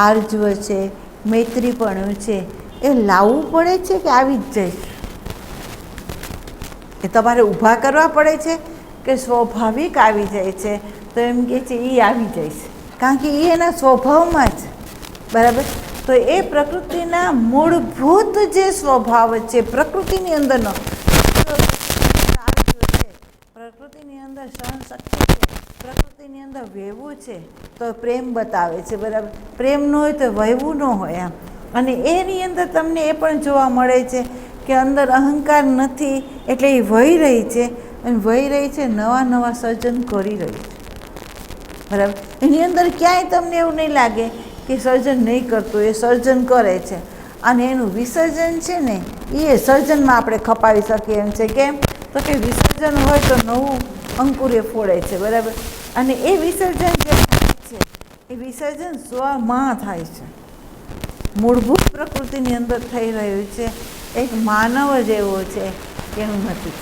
આર્જવ છે, મૈત્રીપણું છે એ લાવવું પડે છે કે આવી જ જાય છે? એ તમારે ઊભા કરવા પડે છે કે સ્વાભાવિક આવી જાય છે? તો એમ કહે છે એ આવી જાય છે, કારણ કે એ એના સ્વભાવમાં જ, બરાબર. તો એ પ્રકૃતિના મૂળભૂત જે સ્વભાવ છે, પ્રકૃતિની અંદરનો પ્રકૃતિની અંદર સહનશક્તિ છે, પ્રકૃતિની અંદર વહેવું છે, તો પ્રેમ બતાવે છે, બરાબર. પ્રેમ ન હોય તો વહેવું ન હોય આમ. અને એની અંદર તમને એ પણ જોવા મળે છે કે અંદર અહંકાર નથી એટલે એ વહી રહી છે, અને વહી રહી છે નવા નવા સર્જન કરી રહી છે, બરાબર. એની અંદર ક્યાંય તમને એવું નહીં લાગે કે સર્જન નહીં કરતું, એ સર્જન કરે છે. અને એનું વિસર્જન છે ને એ સર્જનમાં આપણે ખપાવી શકીએ એમ છે. કેમ તો કે વિસર્જન હોય તો નવું અંકુર એ ફોડે છે, બરાબર. અને એ વિસર્જન જે થાય છે એ વિસર્જન સ્વમાં થાય છે, મૂળભૂત પ્રકૃતિની અંદર થઈ રહ્યું છે. એક માનવ જ એવો છે કે એનું નથી,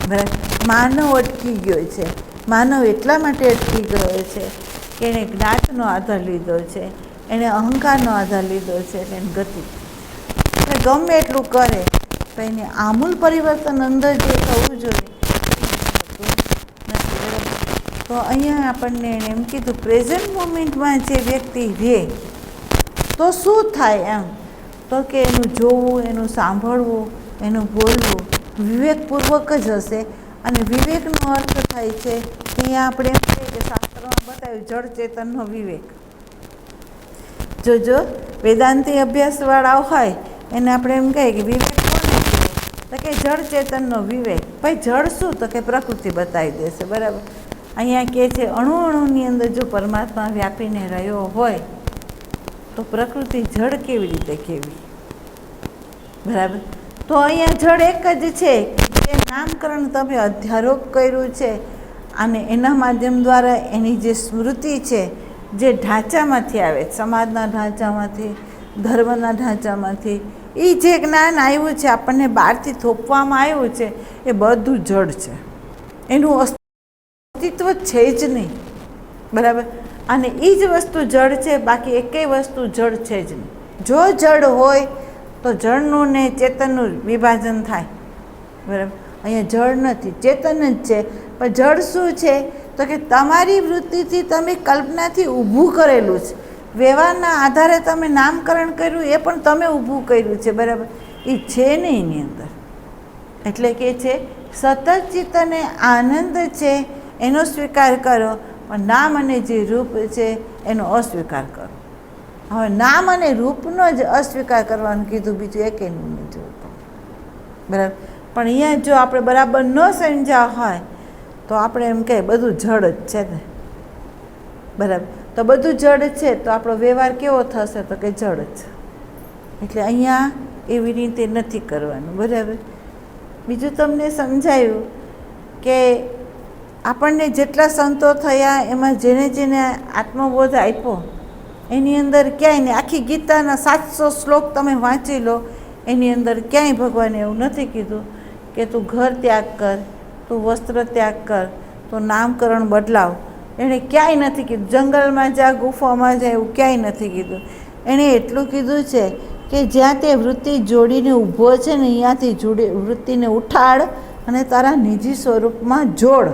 બરાબર. માનવ અટકી ગયો છે. માનવ એટલા માટે અટકી ગયો છે કે એણે જ્ઞાતનો આધાર લીધો છે, એણે અહંકારનો આધાર લીધો છે, એટલે એની ગતિ ગમે એટલું કરે તો એને આમૂલ પરિવર્તન અંદર જે થવું જોઈએ તો અહીંયા આપણને એણે એમ કીધું પ્રેઝન્ટ મોમેન્ટમાં જે વ્યક્તિ રહે તો શું થાય એમ તો કે એનું જોવું, એનું સાંભળવું, એનું બોલવું વિવેકપૂર્વક જ હશે. અને વિવેકનો અર્થ થાય છે કે અહીંયા આપણે એમ કહીએ કે શાસ્ત્રમાં બતાવ્યું જળ ચેતનનો વિવેક. જો વેદાંતી અભ્યાસવાળા હોય એને આપણે એમ કહીએ કે વિવેક કોને તો કે જળ ચેતનનો વિવેક. ભાઈ જળ શું તો કે પ્રકૃતિ બતાવી દેશે, બરાબર. અહીંયા કહે છે અણુ અણુની અંદર જો પરમાત્મા વ્યાપીને રહ્યો હોય તો પ્રકૃતિ જળ કેવી રીતે કેવી, બરાબર. તો અહીંયા જળ એક જ છે, જે નામકરણ તમે અધ્યારોપ કર્યું છે અને એના માધ્યમ દ્વારા એની જે સ્મૃતિ છે જે ઢાંચામાંથી આવે, સમાજના ઢાંચામાંથી, ધર્મના ઢાંચામાંથી, એ જે જ્ઞાન આવ્યું છે આપણને બહારથી થોપવામાં આવ્યું છે એ બધું જડ છે, એનું અસ્તિત્વ છે જ નહીં, બરાબર. અને એ જ વસ્તુ જડ છે, બાકી એકેય વસ્તુ જડ છે જ નહીં. જો જડ હોય તો જળનું ને ચેતનનું વિભાજન થાય, બરાબર. અહીંયા જળ નથી, ચેતન જ છે. પણ જળ શું છે તો કે તમારી વૃત્તિથી તમે કલ્પનાથી ઊભું કરેલું છે, વ્યવહારના આધારે તમે નામકરણ કર્યું એ પણ તમે ઊભું કર્યું છે, બરાબર. એ છે નહીં એની અંદર. એટલે કે છે સતત ચિત્ત અને આનંદ છે એનો સ્વીકાર કરો, પણ નામ અને જે રૂપ છે એનો અસ્વીકાર કરો. હવે નામ અને રૂપનો જ અસ્વીકાર કરવાનું કીધું, બીજું એકેય નહીં જોતું, બરાબર. પણ અહીંયા જો આપણે બરાબર ન સમજ્યા હોય તો આપણે એમ કહીએ બધું જડ જ છે ને, બરાબર. તો બધું જડ છે તો આપણો વ્યવહાર કેવો થશે? તો કે જડ જ. એટલે અહીંયા એવી રીતે નથી કરવાનું. બરાબર. બીજું તમને સમજાયું કે આપણને જેટલા સંતો થયા એમાં જેને જેને આત્મબોધ આપ્યો એની અંદર ક્યાંય નહીં, આખી ગીતાના 700 શ્લોક તમે વાંચી લો, એની અંદર ક્યાંય ભગવાને એવું નથી કીધું કે તું ઘર ત્યાગ કર, તું વસ્ત્ર ત્યાગ કર, તું નામકરણ બદલાવ. એણે ક્યાંય નથી કીધું. જંગલમાં જા, ગુફામાં જા, એવું ક્યાંય નથી કીધું. એણે એટલું કીધું છે કે જ્યાં તે વૃત્તિ જોડીને ઊભો છે ને અહીંયાથી વૃત્તિને ઉઠાડ અને તારા નિજી સ્વરૂપમાં જોડ.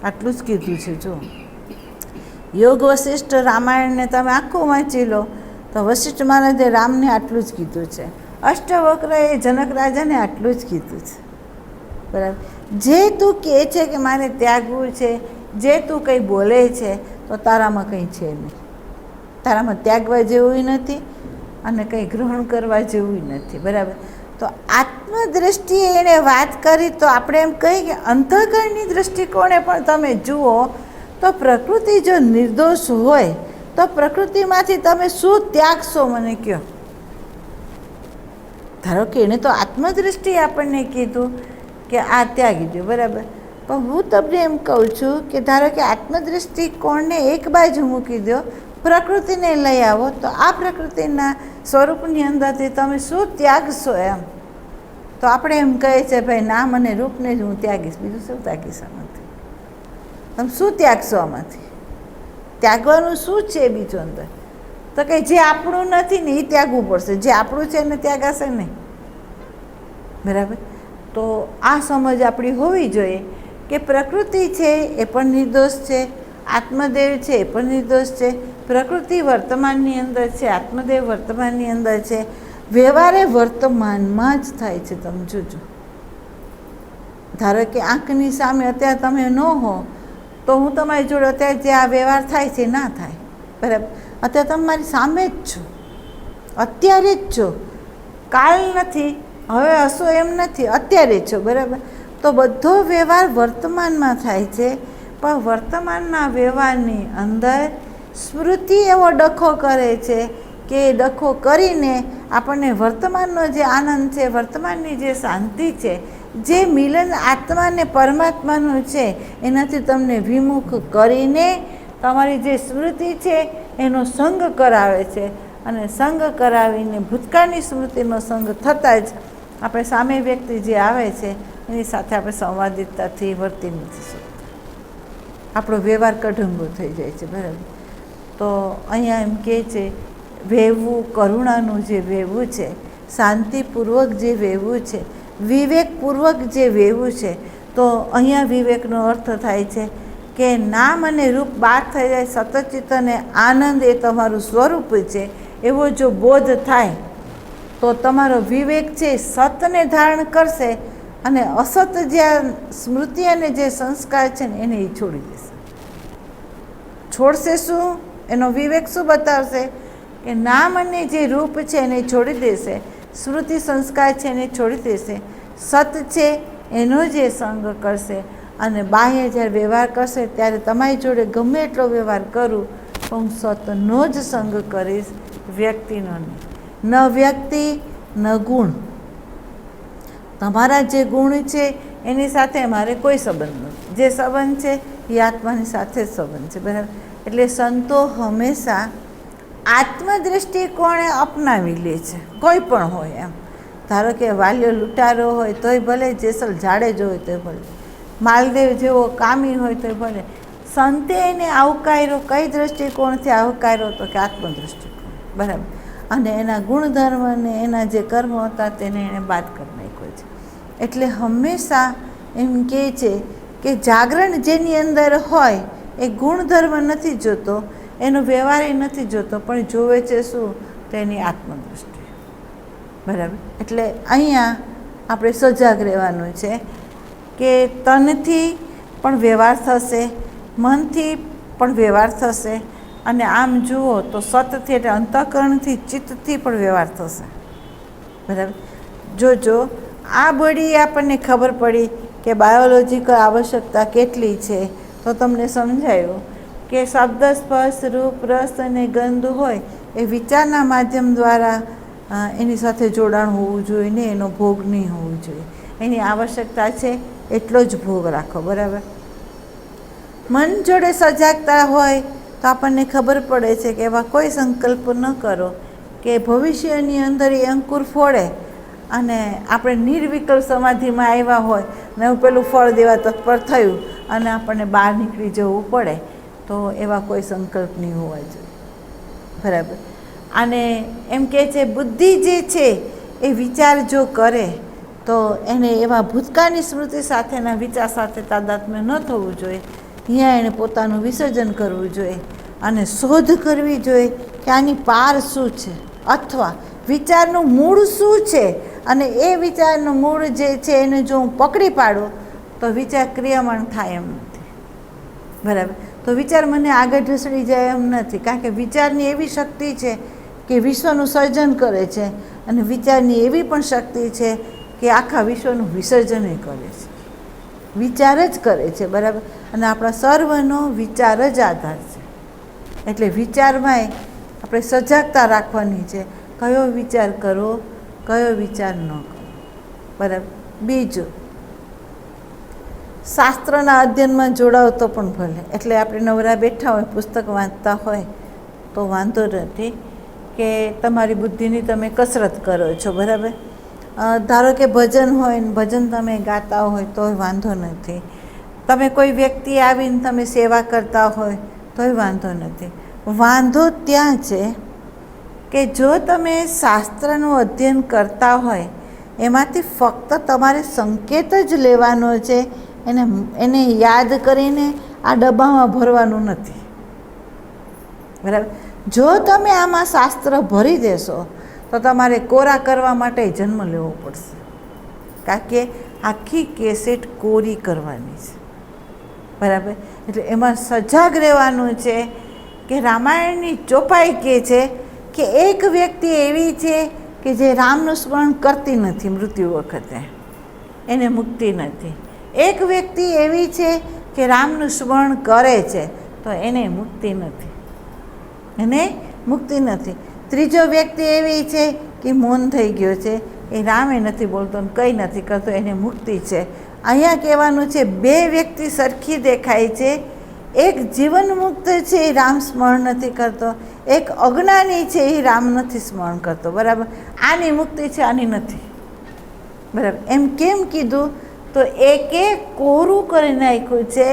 આટલું જ કીધું છે. જો યોગ વશિષ્ઠ રામાયણને તમે આખું વાંચી લો તો વશિષ્ઠ મહારાજે રામને આટલું જ કીધું છે. અષ્ટવક્ર એ જનક રાજાને આટલું જ કીધું છે. બરાબર. જે તું કહે છે કે મારે ત્યાગવું છે, જે તું કંઈ બોલે છે, તો તારામાં કંઈ છે નહીં. તારામાં ત્યાગવા જેવું નથી અને કંઈ ગ્રહણ કરવા જેવું નથી. બરાબર. તો આત્મદૃષ્ટિએ એણે વાત કરી તો આપણે એમ કહીએ કે અંતઃકરણની દૃષ્ટિકોણે પણ તમે જુઓ તો પ્રકૃતિ જો નિર્દોષ હોય તો પ્રકૃતિમાંથી તમે શું ત્યાગશો? મને કહો. ધારો કે એણે તો આત્મદૃષ્ટિ આપણને કીધું કે આ ત્યાગી દો. બરાબર. પણ હું તમને એમ કહું છું કે ધારો કે આત્મદૃષ્ટિકોણને એક બાજુ મૂકી દો, પ્રકૃતિને લઈ આવો, તો આ પ્રકૃતિના સ્વરૂપની અંદરથી તમે શું ત્યાગશો? એમ તો આપણે એમ કહીએ છીએ ભાઈ નામ અને રૂપને જ હું ત્યાગીશ, બીજું શું ત્યાગીશ? આમાંથી તમે શું ત્યાગશો? આમાંથી ત્યાગવાનું શું છે બીજું અંદર? તો કે જે આપણું નથી ને એ ત્યાગવું પડશે, જે આપણું છે એને ત્યાગાશે નહીં. બરાબર. તો આ સમજ આપણી હોવી જોઈએ કે પ્રકૃતિ છે એ પણ નિર્દોષ છે, આત્મદેવ છે એ પણ નિર્દોષ છે. પ્રકૃતિ વર્તમાનની અંદર છે, આત્મદેવ વર્તમાનની અંદર છે. વ્યવહારે વર્તમાનમાં જ થાય છે. તમે જોજો. ધારો કે આંખની સામે અત્યારે તમે ન હો તો હું તમારી જોડે અત્યારે જે આ વ્યવહાર થાય છે ના થાય. બરાબર. અત્યારે તમે મારી સામે જ છો, અત્યારે જ છો. કાલ નથી, હવે હશો એમ નથી, અત્યારે જ છો. બરાબર. તો બધો વ્યવહાર વર્તમાનમાં થાય છે. પણ વર્તમાનના વ્યવહારની અંદર સ્મૃતિ એવો ડખો કરે છે કે એ ડખો કરીને આપણને વર્તમાનનો જે આનંદ છે, વર્તમાનની જે શાંતિ છે, જે મિલન આત્મા અને પરમાત્માનું છે, એનાથી તમને વિમુખ કરીને તમારી જે સ્મૃતિ છે એનો સંગ કરાવે છે. અને સંગ કરાવીને ભૂતકાળની સ્મૃતિનો સંગ થતાં જ આપણે સામે વ્યક્તિ જે આવે છે એની સાથે આપણે સંવાદિતતાથી વર્તી નથી શકતા. આપણો વ્યવહાર કઢંગો થઈ જાય છે. બરાબર. તો અહીંયા એમ કહે છે વહેવું, કરુણાનું જે વહેવું છે, શાંતિપૂર્વક જે વહેવું છે, વિવેકપૂર્વક જે વહેવું છે. તો અહીંયા વિવેકનો અર્થ થાય છે કે નામ અને રૂપ બાદ થઈ જાય, સતચિત્ત અને આનંદ એ તમારું સ્વરૂપ છે એવો જો બોધ થાય તો તમારો વિવેક છે સતને ધારણ કરશે અને અસત જે સ્મૃતિ અને જે સંસ્કાર છે ને એને એ છોડી દેશે. છોડશે શું? એનો વિવેક શું બતાવશે કે નામ અને જે રૂપ છે એને છોડી દેશે, સ્મૃતિ સંસ્કાર છે એને છોડી દેશે, સત છે એનો જે સંગ કરશે. અને બાહ્ય જ્યારે વ્યવહાર કરશે ત્યારે તમારી જોડે ગમે એટલો વ્યવહાર કરું તો હું સતનો જ સંગ કરીશ, વ્યક્તિનો નહીં. ન વ્યક્તિ ન ગુણ. તમારા જે ગુણ છે એની સાથે મારે કોઈ સંબંધ નથી. જે સંબંધ છે એ આત્માની સાથે જ સંબંધ છે. બરાબર. એટલે સંતો હંમેશા આત્મદૃષ્ટિકોણે અપનાવી લે છે, કોઈ પણ હોય. એમ ધારો કે વાલ્યો લૂંટારો હોય તોય ભલે, જેસલ જાડેજો હોય તોય ભલે, માલદેવ જેવો કામી હોય તોય ભલે, સંતે એને આવકાર્યો. કઈ દૃષ્ટિકોણથી આવકાર્યો? તો કે આત્મદૃષ્ટિકોણ. બરાબર. અને એના ગુણધર્મને એના જે કર્મ હતા તેને એણે બાદ કરી નાખ્યો છે. એટલે હંમેશા એમ કહે છે કે જાગરણ જેની અંદર હોય એ ગુણધર્મ નથી જોતો, એનો વ્યવહાર નથી જોતો, પણ જોવે છે શું? તો એની આત્મદૃષ્ટિ. બરાબર. એટલે અહીંયા આપણે સજાગ રહેવાનું છે કે તનથી પણ વ્યવહાર થશે, મનથી પણ વ્યવહાર થશે, અને આમ જુઓ તો સતથી એટલે અંતઃકરણથી, ચિત્તથી પણ વ્યવહાર થશે. બરાબર. જોજો આ બધી આપણને ખબર પડી કે બાયોલોજીકલ આવશ્યકતા કેટલી છે. તો તમને સમજાયું કે શબ્દ, સ્પર્શ, રૂપ, રસ અને ગંધ હોય એ વિચારના માધ્યમ દ્વારા એની સાથે જોડાણ હોવું જોઈએ ને એનો ભોગ નહીં હોવું જોઈએ. એની આવશ્યકતા છે એટલો જ ભોગ રાખો. બરાબર. મન જોડે સજાગતા હોય તો આપણને ખબર પડે છે કે એવા કોઈ સંકલ્પ ન કરો કે ભવિષ્યની અંદર એ અંકુર ફોડે અને આપણે નિર્વિકલ્પ સમાધિમાં આવ્યા હોય ને પેલું ફળ દેવા તત્પર થયું અને આપણને બહાર નીકળી જવું પડે, તો એવા કોઈ સંકલ્પ નહીં હોવા જોઈએ. બરાબર. અને એમ કહે છે બુદ્ધિ જે છે એ વિચાર જો કરે તો એને એવા ભૂતકાળની સ્મૃતિ સાથેના વિચાર સાથે તાદાત્મ્ય ન થવું જોઈએ. અહીંયા એણે પોતાનું વિસર્જન કરવું જોઈએ અને શોધ કરવી જોઈએ કે આની પાર શું છે અથવા વિચારનું મૂળ શું છે, અને એ વિચારનું મૂળ જે છે એને જો હું પકડી પાડું તો વિચાર ક્રિયામાન થાય એમ નથી. બરાબર. તો વિચાર મને આગળ ઢસડી જાય એમ નથી, કારણ કે વિચારની એવી શક્તિ છે કે વિશ્વનું સર્જન કરે છે અને વિચારની એવી પણ શક્તિ છે કે આખા વિશ્વનું વિસર્જન કરે છે. વિચાર જ કરે છે. બરાબર. અને આપણા સર્વનો વિચાર જ આધાર છે. એટલે વિચારમાંય આપણે સજાગતા રાખવાની છે, કયો વિચાર કરો, કયો વિચાર ન કરો. બરાબર. બીજું, શાસ્ત્રના અધ્યયનમાં જોડાવ તો પણ ભલે, એટલે આપણે નવરા બેઠા હોય, પુસ્તક વાંચતા હોય તો વાંધો નથી કે તમારી બુદ્ધિની તમે કસરત કરો છો. બરાબર. ધારો કે ભજન હોય ને ભજન તમે ગાતા હોય તોય વાંધો નથી. તમે કોઈ વ્યક્તિ આવીને તમે સેવા કરતા હોય તોય વાંધો નથી. વાંધો ત્યાં છે કે જો તમે શાસ્ત્રનું અધ્યયન કરતા હોય એમાંથી ફક્ત તમારે સંકેત જ લેવાનો છે, એને યાદ કરીને આ ડબ્બામાં ભરવાનું નથી. બરાબર. જો તમે આમાં શાસ્ત્ર ભરી દેશો તો તમારે કોરા કરવા માટે જન્મ લેવો પડશે, કારણ કે આખી કેસેટ કોરી કરવાની છે. બરાબર. એટલે એમાં સજાગ રહેવાનું છે કે રામાયણની ચોપાઈ કહે છે કે એક વ્યક્તિ એવી છે કે જે રામનું સ્મરણ કરતી નથી મૃત્યુ વખતે, એને મુક્તિ નથી. એક વ્યક્તિ એવી છે કે રામનું સ્મરણ કરે છે તો એને મુક્તિ નથી, એને મુક્તિ નથી. ત્રીજો વ્યક્તિ એવી છે કે મૌન થઈ ગયો છે, એ રામે નથી બોલતો ને કંઈ નથી કરતો, એને મુક્તિ છે. અહીંયા કહેવાનું છે બે વ્યક્તિ સરખી દેખાય છે, એક જીવન મુક્ત છે એ રામ સ્મરણ નથી કરતો, એક અજ્ઞાની છે એ રામ નથી સ્મરણ કરતો. બરાબર. આની મુક્તિ છે, આની નથી. બરાબર. એમ કેમ કીધું તો એકે કોરું કરી નાખ્યું છે,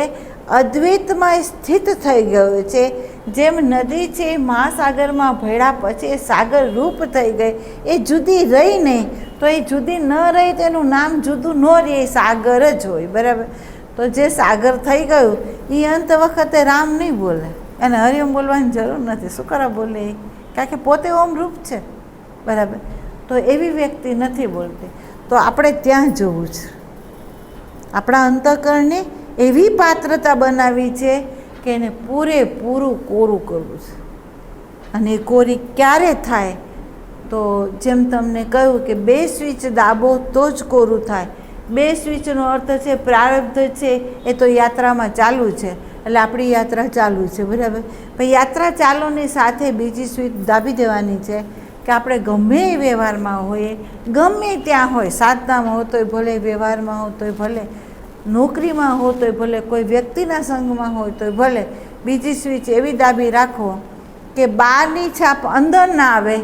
અદ્વૈતમાં સ્થિત થઈ ગયો છે. જેમ નદી છે મહાસાગરમાં ભળ્યા પછી એ સાગર રૂપ થઈ ગઈ, એ જુદી રહી નહીં તો એ જુદી ન રહી તેનું નામ જુદું ન રહે, એ સાગર જ હોય. બરાબર. તો જે સાગર થઈ ગયું એ અંત વખતે રામ નહીં બોલે, એને હરિઓમ બોલવાની જરૂર નથી. શું કરવા બોલે? કારણ કે પોતે ઓમ રૂપ છે. બરાબર. તો એવી વ્યક્તિ નથી બોલતી. તો આપણે ત્યાં જવું છે. આપણા અંતઃકરણને એવી પાત્રતા બનાવી છે કે એને પૂરેપૂરું કોરું કરવું છે. અને એ કોરી ક્યારે થાય તો જેમ તમને કહ્યું કે 2 સ્વિચ દાબો તો જ કોરું થાય. 2 સ્વિચનો અર્થ છે પ્રારબ્ધ છે એ તો યાત્રામાં ચાલુ છે, એટલે આપણી યાત્રા ચાલુ છે. બરાબર. પણ યાત્રા ચાલુની સાથે બીજી સ્વિચ દાબી દેવાની છે કે આપણે ગમે એ વ્યવહારમાં હોઈએ, ગમે ત્યાં હોય, સાધનામાં હો તોય ભલે, વ્યવહારમાં હો તોય ભલે, નોકરીમાં હો તોય ભલે, કોઈ વ્યક્તિના સંગમાં હોય તોય ભલે, બીજી સ્વિચ એવી દાબી રાખો કે બહારની છાપ અંદર ના આવે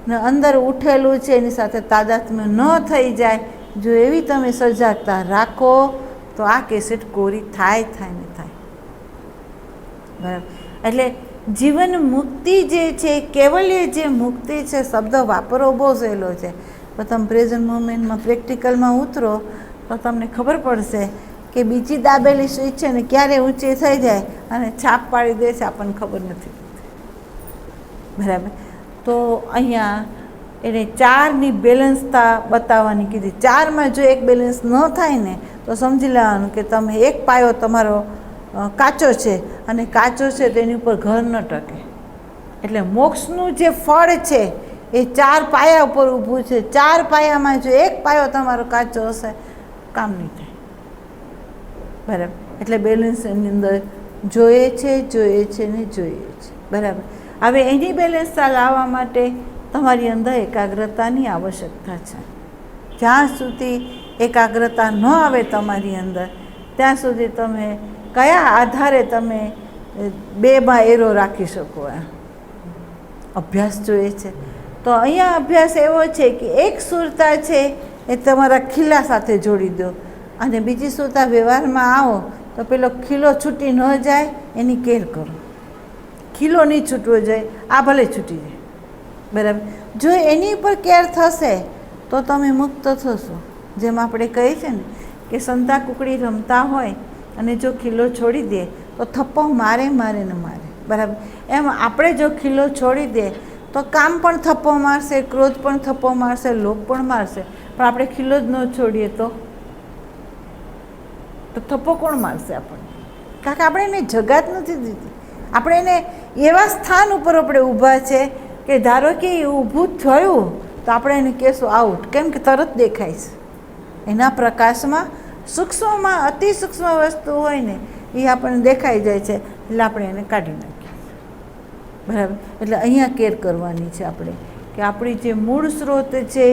ને અંદર ઉઠેલું છે એની સાથે તાદાત્મ્ય ન થઈ જાય. જો એવી તમે સજાગતા રાખો તો આ કેસેટ કોરી થાય ને થાય. બરાબર. એટલે જીવન મુક્તિ જે છે, કેવલ્ય જે મુક્તિ છે, શબ્દ વાપરવો બહુ સહેલો છે, પણ તમે પ્રેઝન્ટ મોમેન્ટમાં પ્રેક્ટિકલમાં ઉતરો તો તમને ખબર પડશે કે બીજી દાબેલી સ્વિચ છે ને ક્યારે ઊંચી થઈ જાય અને છાપ પાડી દે છે, આપણને ખબર નથી. બરાબર. તો અહીંયા એને 4ની બેલેન્સતા બતાવવાની કીધી. 4માં જો એક બેલેન્સ ન થાય ને તો સમજી લેવાનું કે તમે એક પાયો તમારો કાચો છે અને કાચો છે તેની ઉપર ઘર ન ટકે. એટલે મોક્ષનું જે ફળ છે એ 4 પાયા ઉપર ઊભું છે. 4 પાયામાં જો એક પાયો તમારો કાચો હશે કામ નહીં થાય. બરાબર. એટલે બેલેન્સ એની અંદર જોઈએ છે ને જોઈએ છે. બરાબર. હવે એની બેલેન્સતા લાવવા માટે તમારી અંદર એકાગ્રતાની આવશ્યકતા છે. જ્યાં સુધી એકાગ્રતા ન આવે તમારી અંદર ત્યાં સુધી તમે કયા આધારે તમે બેમાં એરો રાખી શકો? અભ્યાસ જોઈએ છે. તો અહીંયા અભ્યાસ એવો છે કે એક સુરતા છે એ તમારા ખીલા સાથે જોડી દો, અને બીજી સુરતા વ્યવહારમાં આવો તો પેલો ખીલો છૂટી ન જાય એની કેર કરો. ખીલો નહીં છૂટવો જોઈએ, આ ભલે છૂટી જાય. બરાબર. જો એની ઉપર કેર થશે તો તમે મુક્ત થશો. જેમ આપણે કહીએ છીએ ને કે સંતા કુકડી રમતા હોય અને જો ખીલો છોડી દે તો થપ્પો મારે ને મારે. બરાબર. એમ આપણે જો ખીલો છોડી દે તો કામ પણ થપ્પો મારશે, ક્રોધ પણ થપ્પો મારશે, લોભ પણ મારશે. પણ આપણે ખીલો જ ન છોડીએ તો થપ્પો કોણ મારશે આપણને? કારણ કે આપણે એને જગાત નથી દીધી. આપણે એને એવા સ્થાન ઉપર આપણે ઊભા છે કે ધારો કે એ ઊભું થયું તો આપણે એને કહેશું આઉટ, કેમ કે તરત દેખાય છે. એના પ્રકાશમાં સૂક્ષ્મમાં અતિ સૂક્ષ્મ વસ્તુ હોય ને એ આપણને દેખાઈ જાય છે, એટલે આપણે એને કાઢી નાખીએ. બરાબર. એટલે અહીંયા કેર કરવાની છે આપણે કે આપણી જે મૂળ સ્ત્રોત છે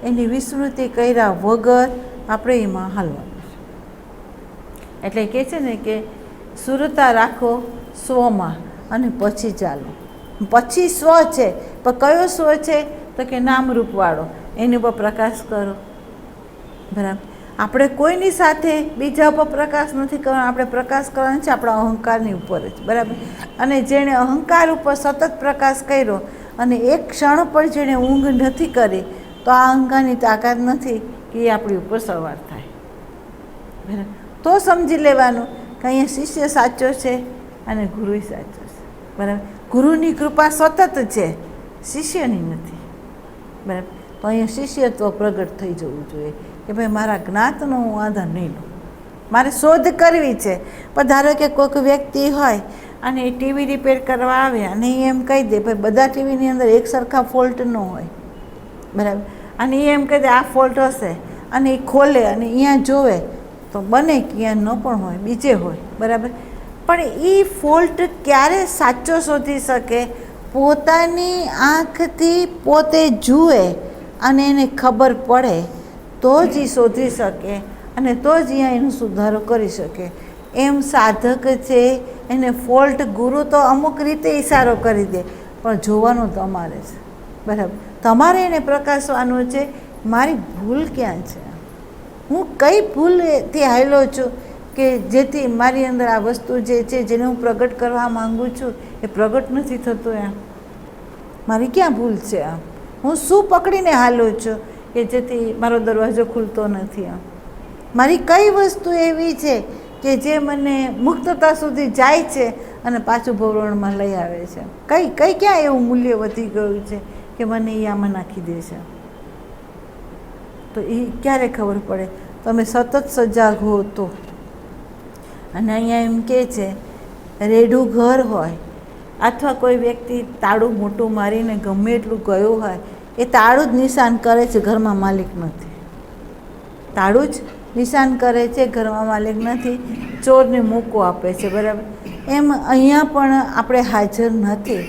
એની વિસ્મૃતિ કર્યા વગર આપણે એમાં હાલવાનું છે. એટલે કહે છે ને કે સુરતા રાખો સ્વમાં અને પછી ચાલો. પછી સ્વ છે, પણ કયો સ્વ છે? તો કે નામરૂપવાળો, એની ઉપર પ્રકાશ કરો. બરાબર. આપણે કોઈની સાથે બીજા ઉપર પ્રકાશ નથી કરવાનો, આપણે પ્રકાશ કરવાનો છે આપણા અહંકારની ઉપર જ. બરાબર. અને જેણે અહંકાર ઉપર સતત પ્રકાશ કર્યો અને એક ક્ષણ પર જેણે ઊંઘ નથી કરી તો આ અહંકારની તાકાત નથી કે એ આપણી ઉપર સવાર થાય. બરાબર. તો સમજી લેવાનું કે અહીંયા શિષ્ય સાચો છે અને ગુરુ સાચો છે. બરાબર. ગુરુની કૃપા સતત છે, શિષ્યની નથી. બરાબર. તો અહીંયા શિષ્યત્વ પ્રગટ થઈ જવું જોઈએ કે ભાઈ મારા જ્ઞાતનો હું આધાર નહીં લઉં, મારે શોધ કરવી છે. પણ ધારો કે કોઈક વ્યક્તિ હોય અને એ ટીવી રિપેર કરવા આવે અને એ એમ કહી દે ભાઈ બધા ટીવીની અંદર એક સરખા ફોલ્ટ ન હોય. બરાબર. અને એ એમ કહી દે આ ફોલ્ટ હશે, અને એ ખોલે અને અહીંયા જોવે તો બને કે અહીંયા ન પણ હોય, બીજે હોય. બરાબર. પણ એ ફોલ્ટ ક્યારે સાચો શોધી શકે? પોતાની આંખથી પોતે જુએ અને એને ખબર પડે તો જ એ શોધી શકે અને તો જ અહીંયા એનો સુધારો કરી શકે. એમ સાધક છે એને ફોલ્ટ ગુરુ તો અમુક રીતે ઇશારો કરી દે, પણ જોવાનું તમારે છે. બરાબર. તમારે એને પ્રકાશવાનું છે મારી ભૂલ ક્યાં છે, હું કઈ ભૂલથી હાલ્યો છું કે જેથી મારી અંદર આ વસ્તુ જે છે જેને હું પ્રગટ કરવા માગું છું એ પ્રગટ નથી થતું. એમ મારી ક્યાં ભૂલ છે? આમ હું શું પકડીને હાલું છું કે જેથી મારો દરવાજો ખુલતો નથી? આમ મારી કઈ વસ્તુ એવી છે કે જે મને મુક્તતા સુધી જાય છે અને પાછું ભવરણમાં લઈ આવે છે? કઈ ક્યાં એવું મૂલ્ય વધી ગયું છે કે મને એ આમાં નાખી દે છે? તો એ ક્યારે ખબર પડે? તમે સતત સજાગ હો તો. અને અહીંયા એમ કહે છે રેઢું ઘર હોય અથવા કોઈ વ્યક્તિ તાળું મોટું મારીને ગમે એટલું ગયું હોય એ તાળું જ નિશાન કરે છે, ઘરમાં માલિક નથી. તાળું જ નિશાન કરે છે, ઘરમાં માલિક નથી, ચોરને મોકો આપે છે. બરાબર. એમ અહીંયા પણ આપણે હાજર નથી.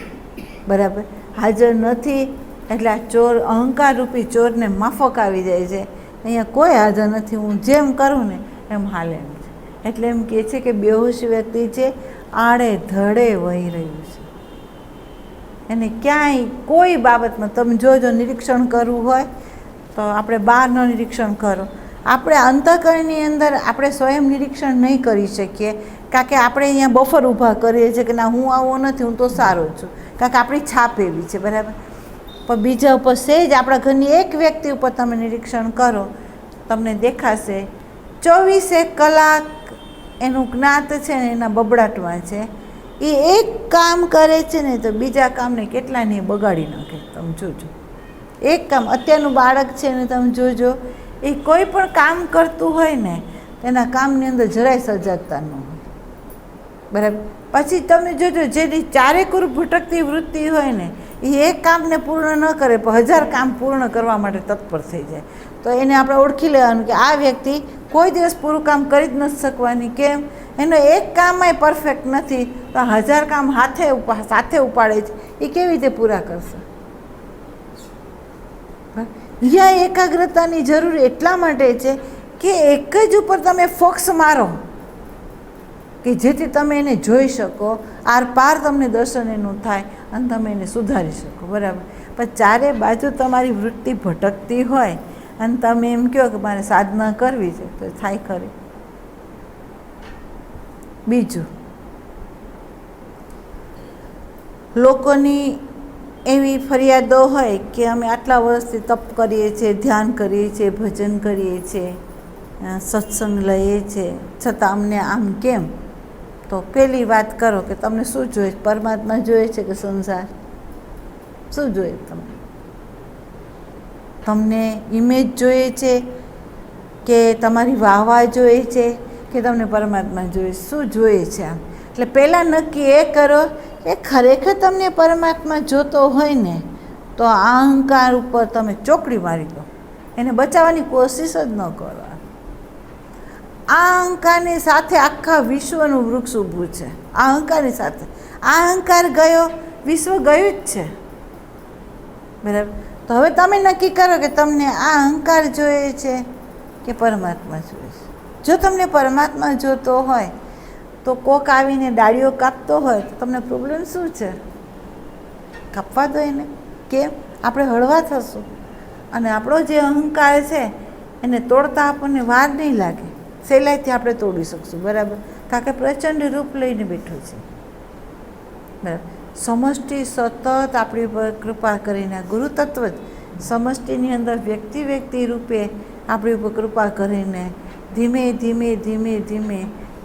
બરાબર. હાજર નથી એટલે આ ચોર, અહંકાર રૂપી ચોરને માફક આવી જાય છે. અહીંયા કોઈ હાજર નથી, હું જેમ કરું ને એમ હાલે એમ છે. એટલે એમ કહે છે કે બેહોશ વ્યક્તિ છે આડે ધડે વહી રહ્યું છે. એને ક્યાંય કોઈ બાબતમાં તમે જોજો, નિરીક્ષણ કરવું હોય તો આપણે બહારનું નિરીક્ષણ કરો. આપણે અંતઃકરણની અંદર આપણે સ્વયં નિરીક્ષણ નહીં કરી શકીએ, કારણ કે આપણે અહીંયા બફર ઊભા કરીએ છીએ કે ના હું આવો નથી, હું તો સારો છું, કારણ કે આપણી છાપ એવી છે. બરાબર. પણ બીજા ઉપર સહેજ આપણા ઘરની એક વ્યક્તિ ઉપર તમે નિરીક્ષણ કરો, તમને દેખાશે 24 કલાક એનું જ્ઞાત છે ને એના બબડાટમાં છે. એ એક કામ કરે છે ને તો બીજા કામને કેટલાને બગાડી નાખે. તમે જોજો, એક કામ, અત્યારનું બાળક છે ને તમે જોજો, એ કોઈ પણ કામ કરતું હોય ને તેના કામની અંદર જરાય સજાગતા ન હોય. બરાબર. પછી તમે જોજો જેની ચારેકુર ભટકતી વૃત્તિ હોય ને એ એક કામને પૂર્ણ ન કરે પણ 1000 કામ પૂર્ણ કરવા માટે તત્પર થઈ જાય. તો એને આપણે ઓળખી લેવાનું કે આ વ્યક્તિ કોઈ દિવસ પૂરું કામ કરી જ નથી શકવાની. કેમ એનો એક કામય પરફેક્ટ નથી તો 1000 કામ સાથે ઉપાડે છે, એ કેવી રીતે પૂરા કરશે? અહીંયા એકાગ્રતાની જરૂર એટલા માટે છે કે એક જ ઉપર તમે ફોકસ મારો કે જેથી તમે એને જોઈ શકો, આર પાર તમને દર્શન એનું થાય અને તમે એને સુધારી શકો. બરાબર. પણ ચારે બાજુ તમારી વૃત્તિ ભટકતી હોય અને તમે એમ કહો કે મારે સાધના કરવી છે તો થાય ખરી. બીજું, લોકોની એવી ફરિયાદો હોય કે અમે આટલા વર્ષથી તપ કરીએ છીએ, ધ્યાન કરીએ છીએ, ભજન કરીએ છીએ, સત્સંગ લઈએ છીએ, છતાં અમને આમ કેમ? તો પહેલી વાત કરો કે તમને શું જોઈએ? પરમાત્મા જોઈએ છે કે સંસાર? શું જોઈએ તમને? તમને ઇમેજ જોઈએ છે કે તમારી વાહવાહ જોઈએ છે કે તમને પરમાત્મા જોઈએ? શું જોઈએ છે આમ? એટલે પહેલાં નક્કી એ કરો કે ખરેખર તમને પરમાત્મા જોતો હોય ને તો આ અહંકાર ઉપર તમે ચોકડી મારી દો, એને બચાવવાની કોશિશ જ ન કરો. આ અહંકારની સાથે આખા વિશ્વનું વૃક્ષ ઊભું છે. આ અહંકારની સાથે આ અહંકાર ગયો, વિશ્વ ગયું જ છે. બરાબર. તો હવે તમે નક્કી કરો કે તમને આ અહંકાર જોઈએ છે કે પરમાત્મા જોઈએ છે. જો તમને પરમાત્મા જોતો હોય તો કોક આવીને ડાળીઓ કાપતો હોય તો તમને પ્રોબ્લેમ શું છે? કાપવા દો એને. કેમ? આપણે હળવા થશું અને આપણો જે અહંકાર છે એને તોડતા આપણને વાર નહીં લાગે, સહેલાઈથી આપણે તોડી શકશું. બરાબર. કારણ કે પ્રચંડ રૂપ લઈને બેઠો છે. બરાબર. સમષ્ટિ સતત આપણી પર કૃપા કરીને, ગુરુ તત્વ જ સમષ્ટિની અંદર વ્યક્તિ રૂપે આપણી ઉપર કૃપા કરીને ધીમે ધીમે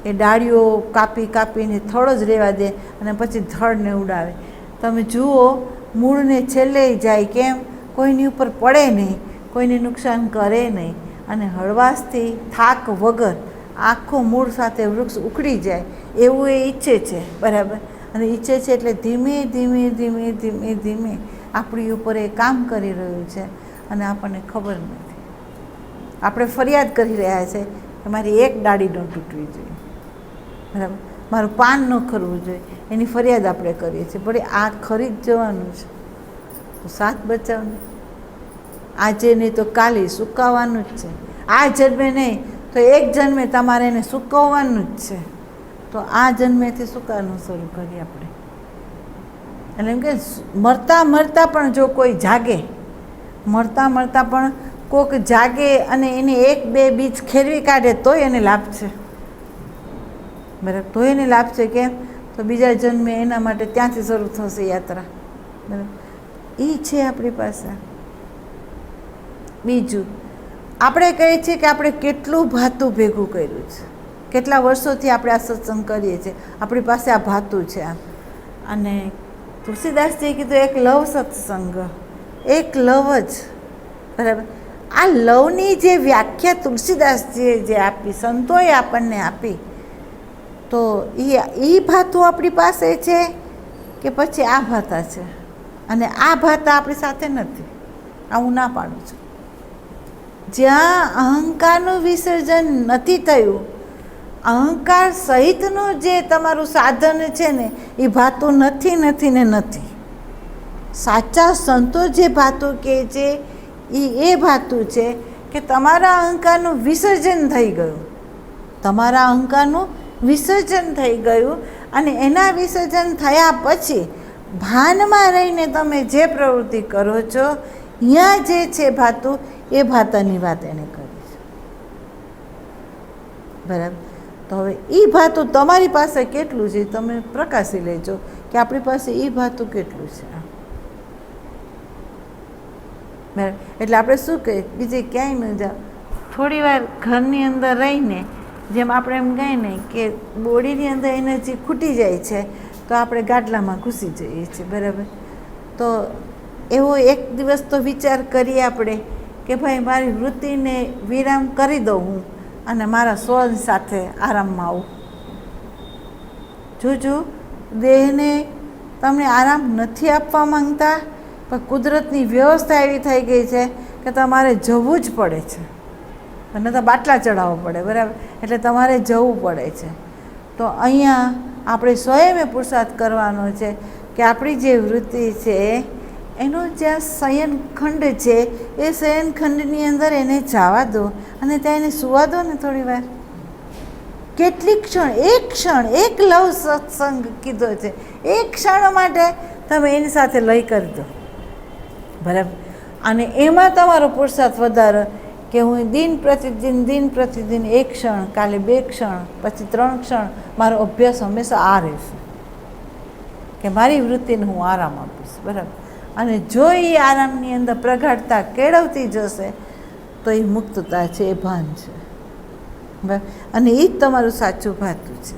એ ડાળીઓ કાપીને થડ જ રહેવા દે અને પછી ધડને ઉડાવે. તમે જુઓ, મૂળને છેલ્લે જાય. કેમ? કોઈની ઉપર પડે નહીં, કોઈને નુકસાન કરે નહીં અને હળવાશથી થાક વગર આખું મૂળ સાથે વૃક્ષ ઉખડી જાય એવું એ ઈચ્છે છે. બરાબર. અને ઈચ્છે છે એટલે ધીમે ધીમે આપણી ઉપર એ કામ કરી રહ્યું છે અને આપણને ખબર નથી. આપણે ફરિયાદ કરી રહ્યા છે કે મારી એક ડાળી ન તૂટવી જોઈએ. બરાબર. મારું પાન ન ખરવું જોઈએ, એની ફરિયાદ આપણે કરીએ છીએ. પણ આ ખરી જ જવાનું છે તો સાથ બચાવનું. આજે નહીં તો કાલે સુકાવવાનું જ છે. આ જન્મે નહીં તો એક જન્મે તમારે એને સુકવવાનું જ છે. તો આ જન્મેથી સુકાવવાનું શરૂ કરીએ આપણે. એટલે એમ કે મરતા પણ જો કોઈ જાગે, મરતા પણ કોઈક જાગે અને એને 1-2 બીજ ખેરવી કાઢે તોય એને લાભ છે. બરાબર. તો એને લાભ છે. કેમ? તો બીજા જન્મે એના માટે ત્યાંથી શરૂ થશે યાત્રા. બરાબર. એ છે આપણી પાસે. બીજું, આપણે કહીએ છીએ કે આપણે કેટલું ભાતું ભેગું કર્યું છે, કેટલા વર્ષોથી આપણે આ સત્સંગ કરીએ છીએ, આપણી પાસે આ ભાતું છે. અને તુલસીદાસજીએ કીધું એક લવ સત્સંગ, એક લવ જ. બરાબર. આ લવની જે વ્યાખ્યા તુલસીદાસજીએ જે આપી, સંતોએ આપણને આપી, તો એ ભાતું આપણી પાસે છે કે પછી આ ભાતા છે? અને આ ભાતા આપણી સાથે નથી, આ હું ના પાડું છું. જ્યાં અહંકારનું વિસર્જન નથી થયું, અહંકાર સહિતનું જે તમારું સાધન છે ને એ ભાતું નથી. સાચા સંતો જે ભાતું કહે છે એ ભાતું છે કે તમારા અહંકારનું વિસર્જન થઈ ગયું. તમારા અહંકારનું વિસર્જન થઈ ગયું અને એના વિસર્જન થયા પછી ભાનમાં રહીને તમે જે પ્રવૃત્તિ કરો છો, અહીંયા જે છે ભાતું, એ ભાતાની વાત એને કરી છે. બરાબર. તો હવે એ ભાતું તમારી પાસે કેટલું છે તમે પ્રકાશી લેજો કે આપણી પાસે એ ભાતું કેટલું છે. બરાબર. એટલે આપણે શું કહીએ, બીજે ક્યાંય ન જાઓ, થોડી વાર ઘરની અંદર રહીને, જેમ આપણે એમ કહીએ ને કે બોડીની અંદર એનર્જી ખૂટી જાય છે તો આપણે ગાડલામાં ઘૂસી જઈએ છીએ. બરાબર. તો એવો એક દિવસ તો વિચાર કરીએ આપણે કે ભાઈ મારી વૃત્તિને વિરામ કરી દઉં હું અને મારા સ્વ સાથે આરામમાં આવું. જોજો, દેહને તમને આરામ નથી આપવા માંગતા, પણ કુદરતની વ્યવસ્થા એવી થઈ ગઈ છે કે તમારે જવું જ પડે છે. અને તો બાટલા ચડાવવા પડે. બરાબર. એટલે તમારે જવું પડે છે. તો અહીંયા આપણે સ્વયંમે પુરુષાર્થ કરવાનો છે કે આપણી જે વૃત્તિ છે એનો જ્યાં શયનખંડ છે એ શયનખંડની અંદર એને જવા દો અને ત્યાં એને સુવા દો ને થોડી વાર. કેટલીક ક્ષણ એક લવ સત્સંગ કીધો છે, એક ક્ષણ માટે તમે એની સાથે લય કરી દો, બરાબર. અને એમાં તમારો પુરુષાર્થ વધારો કે હું દિન પ્રતિદિન એક ક્ષણ, કાલે 2 ક્ષણ, પછી 3 ક્ષણ, મારો અભ્યાસ હંમેશા આ રહેશે કે મારી વૃત્તિને હું આરામ આપીશ, બરાબર. અને જો એ આરામની અંદર પ્રગાઢતા કેળવતી જશે તો એ મુક્તતા છે, એ ભાન છે, બરાબર. અને એ જ તમારું સાચું ભાતું છે.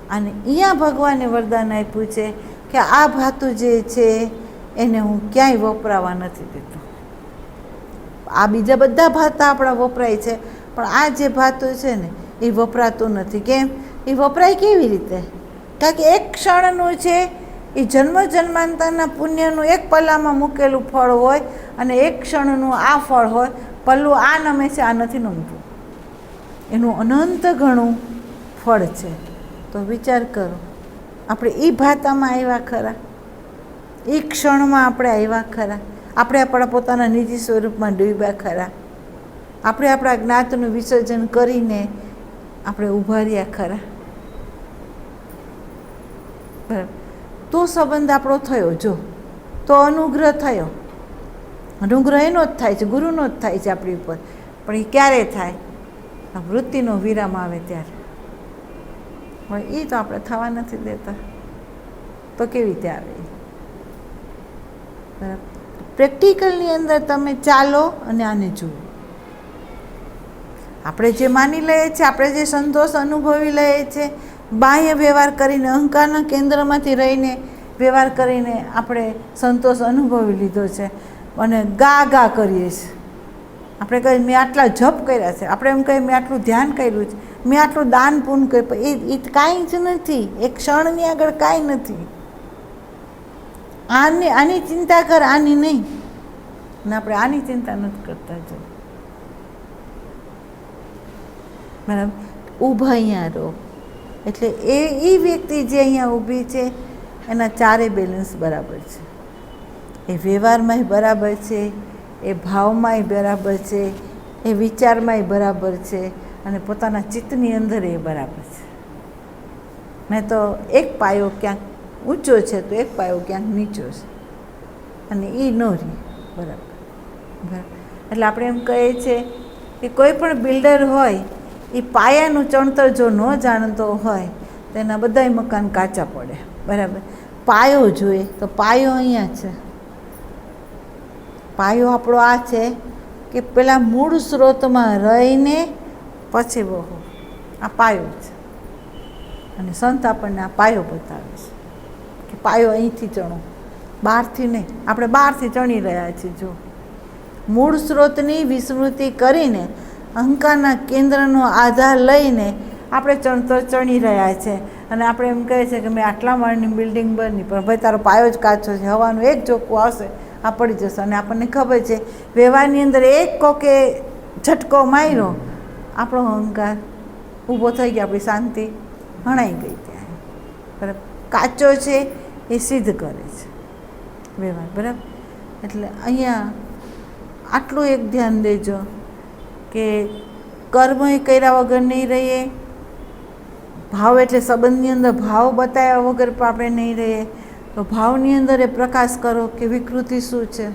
અને અહીંયા ભગવાને વરદાન આપ્યું છે કે આ ભાતું જે છે એને હું ક્યાંય વપરાવા નથી દેતો. આ બીજા બધા ભાતા આપણા વપરાય છે, પણ આ જે ભાતું છે ને એ વપરાતું નથી. કેમ? એ વપરાય કેવી રીતે? કારણ કે એક ક્ષણનું છે એ જન્મ જન્માંતરના પુણ્યનું એક પલ્લામાં મૂકેલું ફળ હોય અને એક ક્ષણનું આ ફળ હોય. પલ્લું આ નમે છે, આ નથી નમતું, એનું અનંત ઘણું ફળ છે. તો વિચાર કરો, આપણે એ ભાતામાં આવ્યા ખરા? એ ક્ષણમાં આપણે આવ્યા ખરા? આપણે આપણા પોતાના નિજી સ્વરૂપમાં ડૂબ્યા ખરા? આપણે આપણા જ્ઞાતનું વિસર્જન કરીને આપણે ઊભા રહ્યા ખરા? બરાબર. તો સંબંધ આપણો થયો. જો તો અનુગ્રહ થયો. અનુગ્રહ એનો જ થાય છે, ગુરુનો જ થાય છે આપણી ઉપર. પણ એ ક્યારે થાય? વૃત્તિનો વિરામ આવે ત્યારે. પણ એ તો આપણે થવા નથી દેતા, તો કેવી રીતે આવે? બરાબર. પ્રેક્ટિકલની અંદર તમે ચાલો અને આને જુઓ. આપણે જે માની લઈએ છીએ, આપણે જે સંતોષ અનુભવી લઈએ છીએ, બાહ્ય વ્યવહાર કરીને, અહંકારના કેન્દ્રમાંથી રહીને વ્યવહાર કરીને આપણે સંતોષ અનુભવી લીધો છે અને ગા કરીએ છીએ. આપણે કહીએ મેં આટલા જપ કર્યા છે, આપણે એમ કહીએ મેં આટલું ધ્યાન કર્યું છે, મેં આટલું દાન પૂન કર્યું, એ કાંઈ જ નથી. એક ક્ષણની આગળ કાંઈ નથી. આની ચિંતા કર, આની નહીં. ને આપણે આની ચિંતા નથી કરતા. જો બરાબર. ઊભા અહીંયા રહો એટલે એ વ્યક્તિ જે અહીંયા ઊભી છે એના ચારે બેલેન્સ બરાબર છે. એ વ્યવહારમાંય બરાબર છે, એ ભાવમાંય બરાબર છે, એ વિચારમાંય બરાબર છે અને પોતાના ચિત્તની અંદર એ બરાબર છે. નહીં તો એક પાયો ક્યાંક ઊંચો છે તો એક પાયો ક્યાંક નીચો છે અને એ ન રહે, બરાબર. એટલે આપણે એમ કહીએ છીએ કે કોઈ પણ બિલ્ડર હોય એ પાયાનું ચણતર જો ન જાણતો હોય તો એના બધાય મકાન કાચા પડે, બરાબર. પાયો જોઈએ તો પાયો અહીંયા છે. પાયો આપણો આ છે કે પેલા મૂળ સ્ત્રોતમાં રહીને પછી વહો, આ પાયો છે. અને સંત આપણને આ પાયો બતાવે છે કે પાયો અહીંથી ચણો, બહારથી નહીં. આપણે બહારથી ચણી રહ્યા છીએ. જો મૂળ સ્ત્રોતની વિસ્મૃતિ કરીને અહંકારના કેન્દ્રનો આધાર લઈને આપણે ચણતર ચણી રહ્યા છે અને આપણે એમ કહે છે કે મેં આટલા માળની બિલ્ડિંગ બની, પણ ભાઈ તારો પાયો જ કાચો છે, હવાનું એક ઝોકું આવશે આ પડી જશે. અને આપણને ખબર છે વ્યવહારની અંદર એક કોકે ઝટકો માર્યો, આપણો અહંકાર ઊભો થઈ ગયો, આપણી શાંતિ હણાઈ ગઈ ત્યાં, બરાબર. કાચો છે એ સિદ્ધ કરે છે વ્યવહાર, બરાબર. એટલે અહીંયા આટલું એક ધ્યાન દેજો કે કર્મ એ કર્યા વગર નહીં રહીએ. ભાવ એટલે સંબંધની અંદર ભાવ બતાવ્યા વગર પણ આપણે નહીં રહીએ. તો ભાવની અંદર એ પ્રકાશ કરો કે વિકૃતિ શું છે,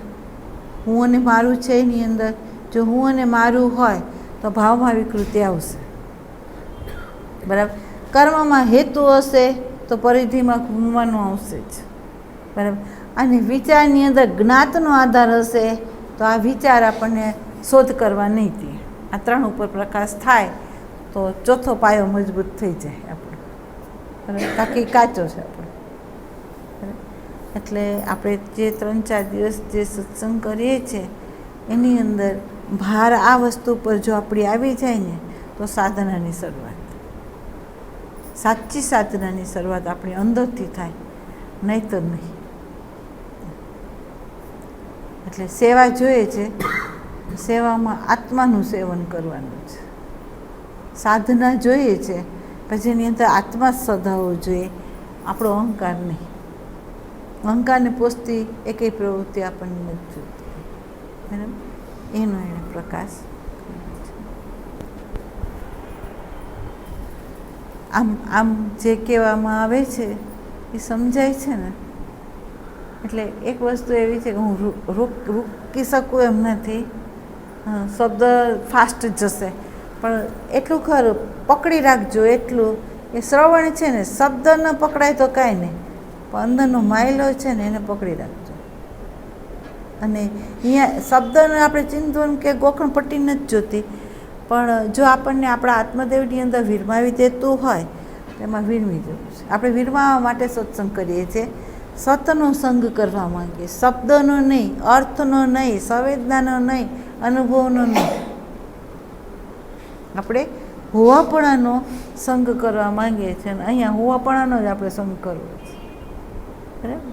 હું અને મારું છે એની અંદર. જો હું અને મારું હોય તો ભાવમાં વિકૃતિ આવશે, બરાબર. કર્મમાં હેતુ હશે તો પરિધિમાં ઘૂમવાનું આવશે જ, બરાબર. અને વિચારની અંદર જ્ઞાતનો આધાર હશે તો આ વિચાર આપણને શોધ કરવા નહીં દે. આ 3 ઉપર પ્રકાશ થાય તો ચોથો પાયો મજબૂત થઈ જાય આપણો, બરાબર. બાકી કાચો છે આપણો. એટલે આપણે જે 3-4 દિવસ જે સત્સંગ કરીએ છીએ એની અંદર ભાર આ વસ્તુ પર જો આપણી આવી જાય ને તો સાધનાની શરૂઆત, સાચી સાધનાની શરૂઆત આપણી અંદરથી થાય, નહીં તો નહીં. એટલે સેવા જોઈએ છે, સેવામાં આત્માનું સેવન કરવાનું છે. સાધના જોઈએ છે, પછી એની અંદર આત્મા જ સધાવવો જોઈએ, આપણો અહંકાર નહીં. અહંકારને પોષતી એકેય પ્રવૃત્તિ આપણને નથી જોઈતી, બરાબર? એનો એને પ્રકાશ આમ જે કહેવામાં આવે છે એ સમજાય છે ને. એટલે એક વસ્તુ એવી છે કે હું રોકી શકું એમ નથી, શબ્દ ફાસ્ટ જશે પણ એટલું ખરું પકડી રાખજો, એટલું એ શ્રવણ છે ને, શબ્દ ન પકડાય તો કાંઈ નહીં, પણ અંદરનો માયલો છે ને એને પકડી રાખજો. અને અહીંયા શબ્દને આપણે ચિંતન કે ગોખણ પટ્ટી નથી જોતી, પણ જો આપણને આપણા આત્મદેવની અંદર વિરમાવી દેતું હોય તો એમાં વિરમી જવું છે. આપણે વિરમાવા માટે સત્સંગ કરીએ છીએ, સતનો સંગ કરવા માંગીએ, શબ્દનો નહીં, અર્થનો નહીં, સંવેદનાનો નહીં, અનુભવનો નહીં. આપણે હોવાપણાનો સંગ કરવા માંગીએ છીએ અને અહીંયા હોવાપણાનો જ આપણે સંગ કરવો છે, બરાબર?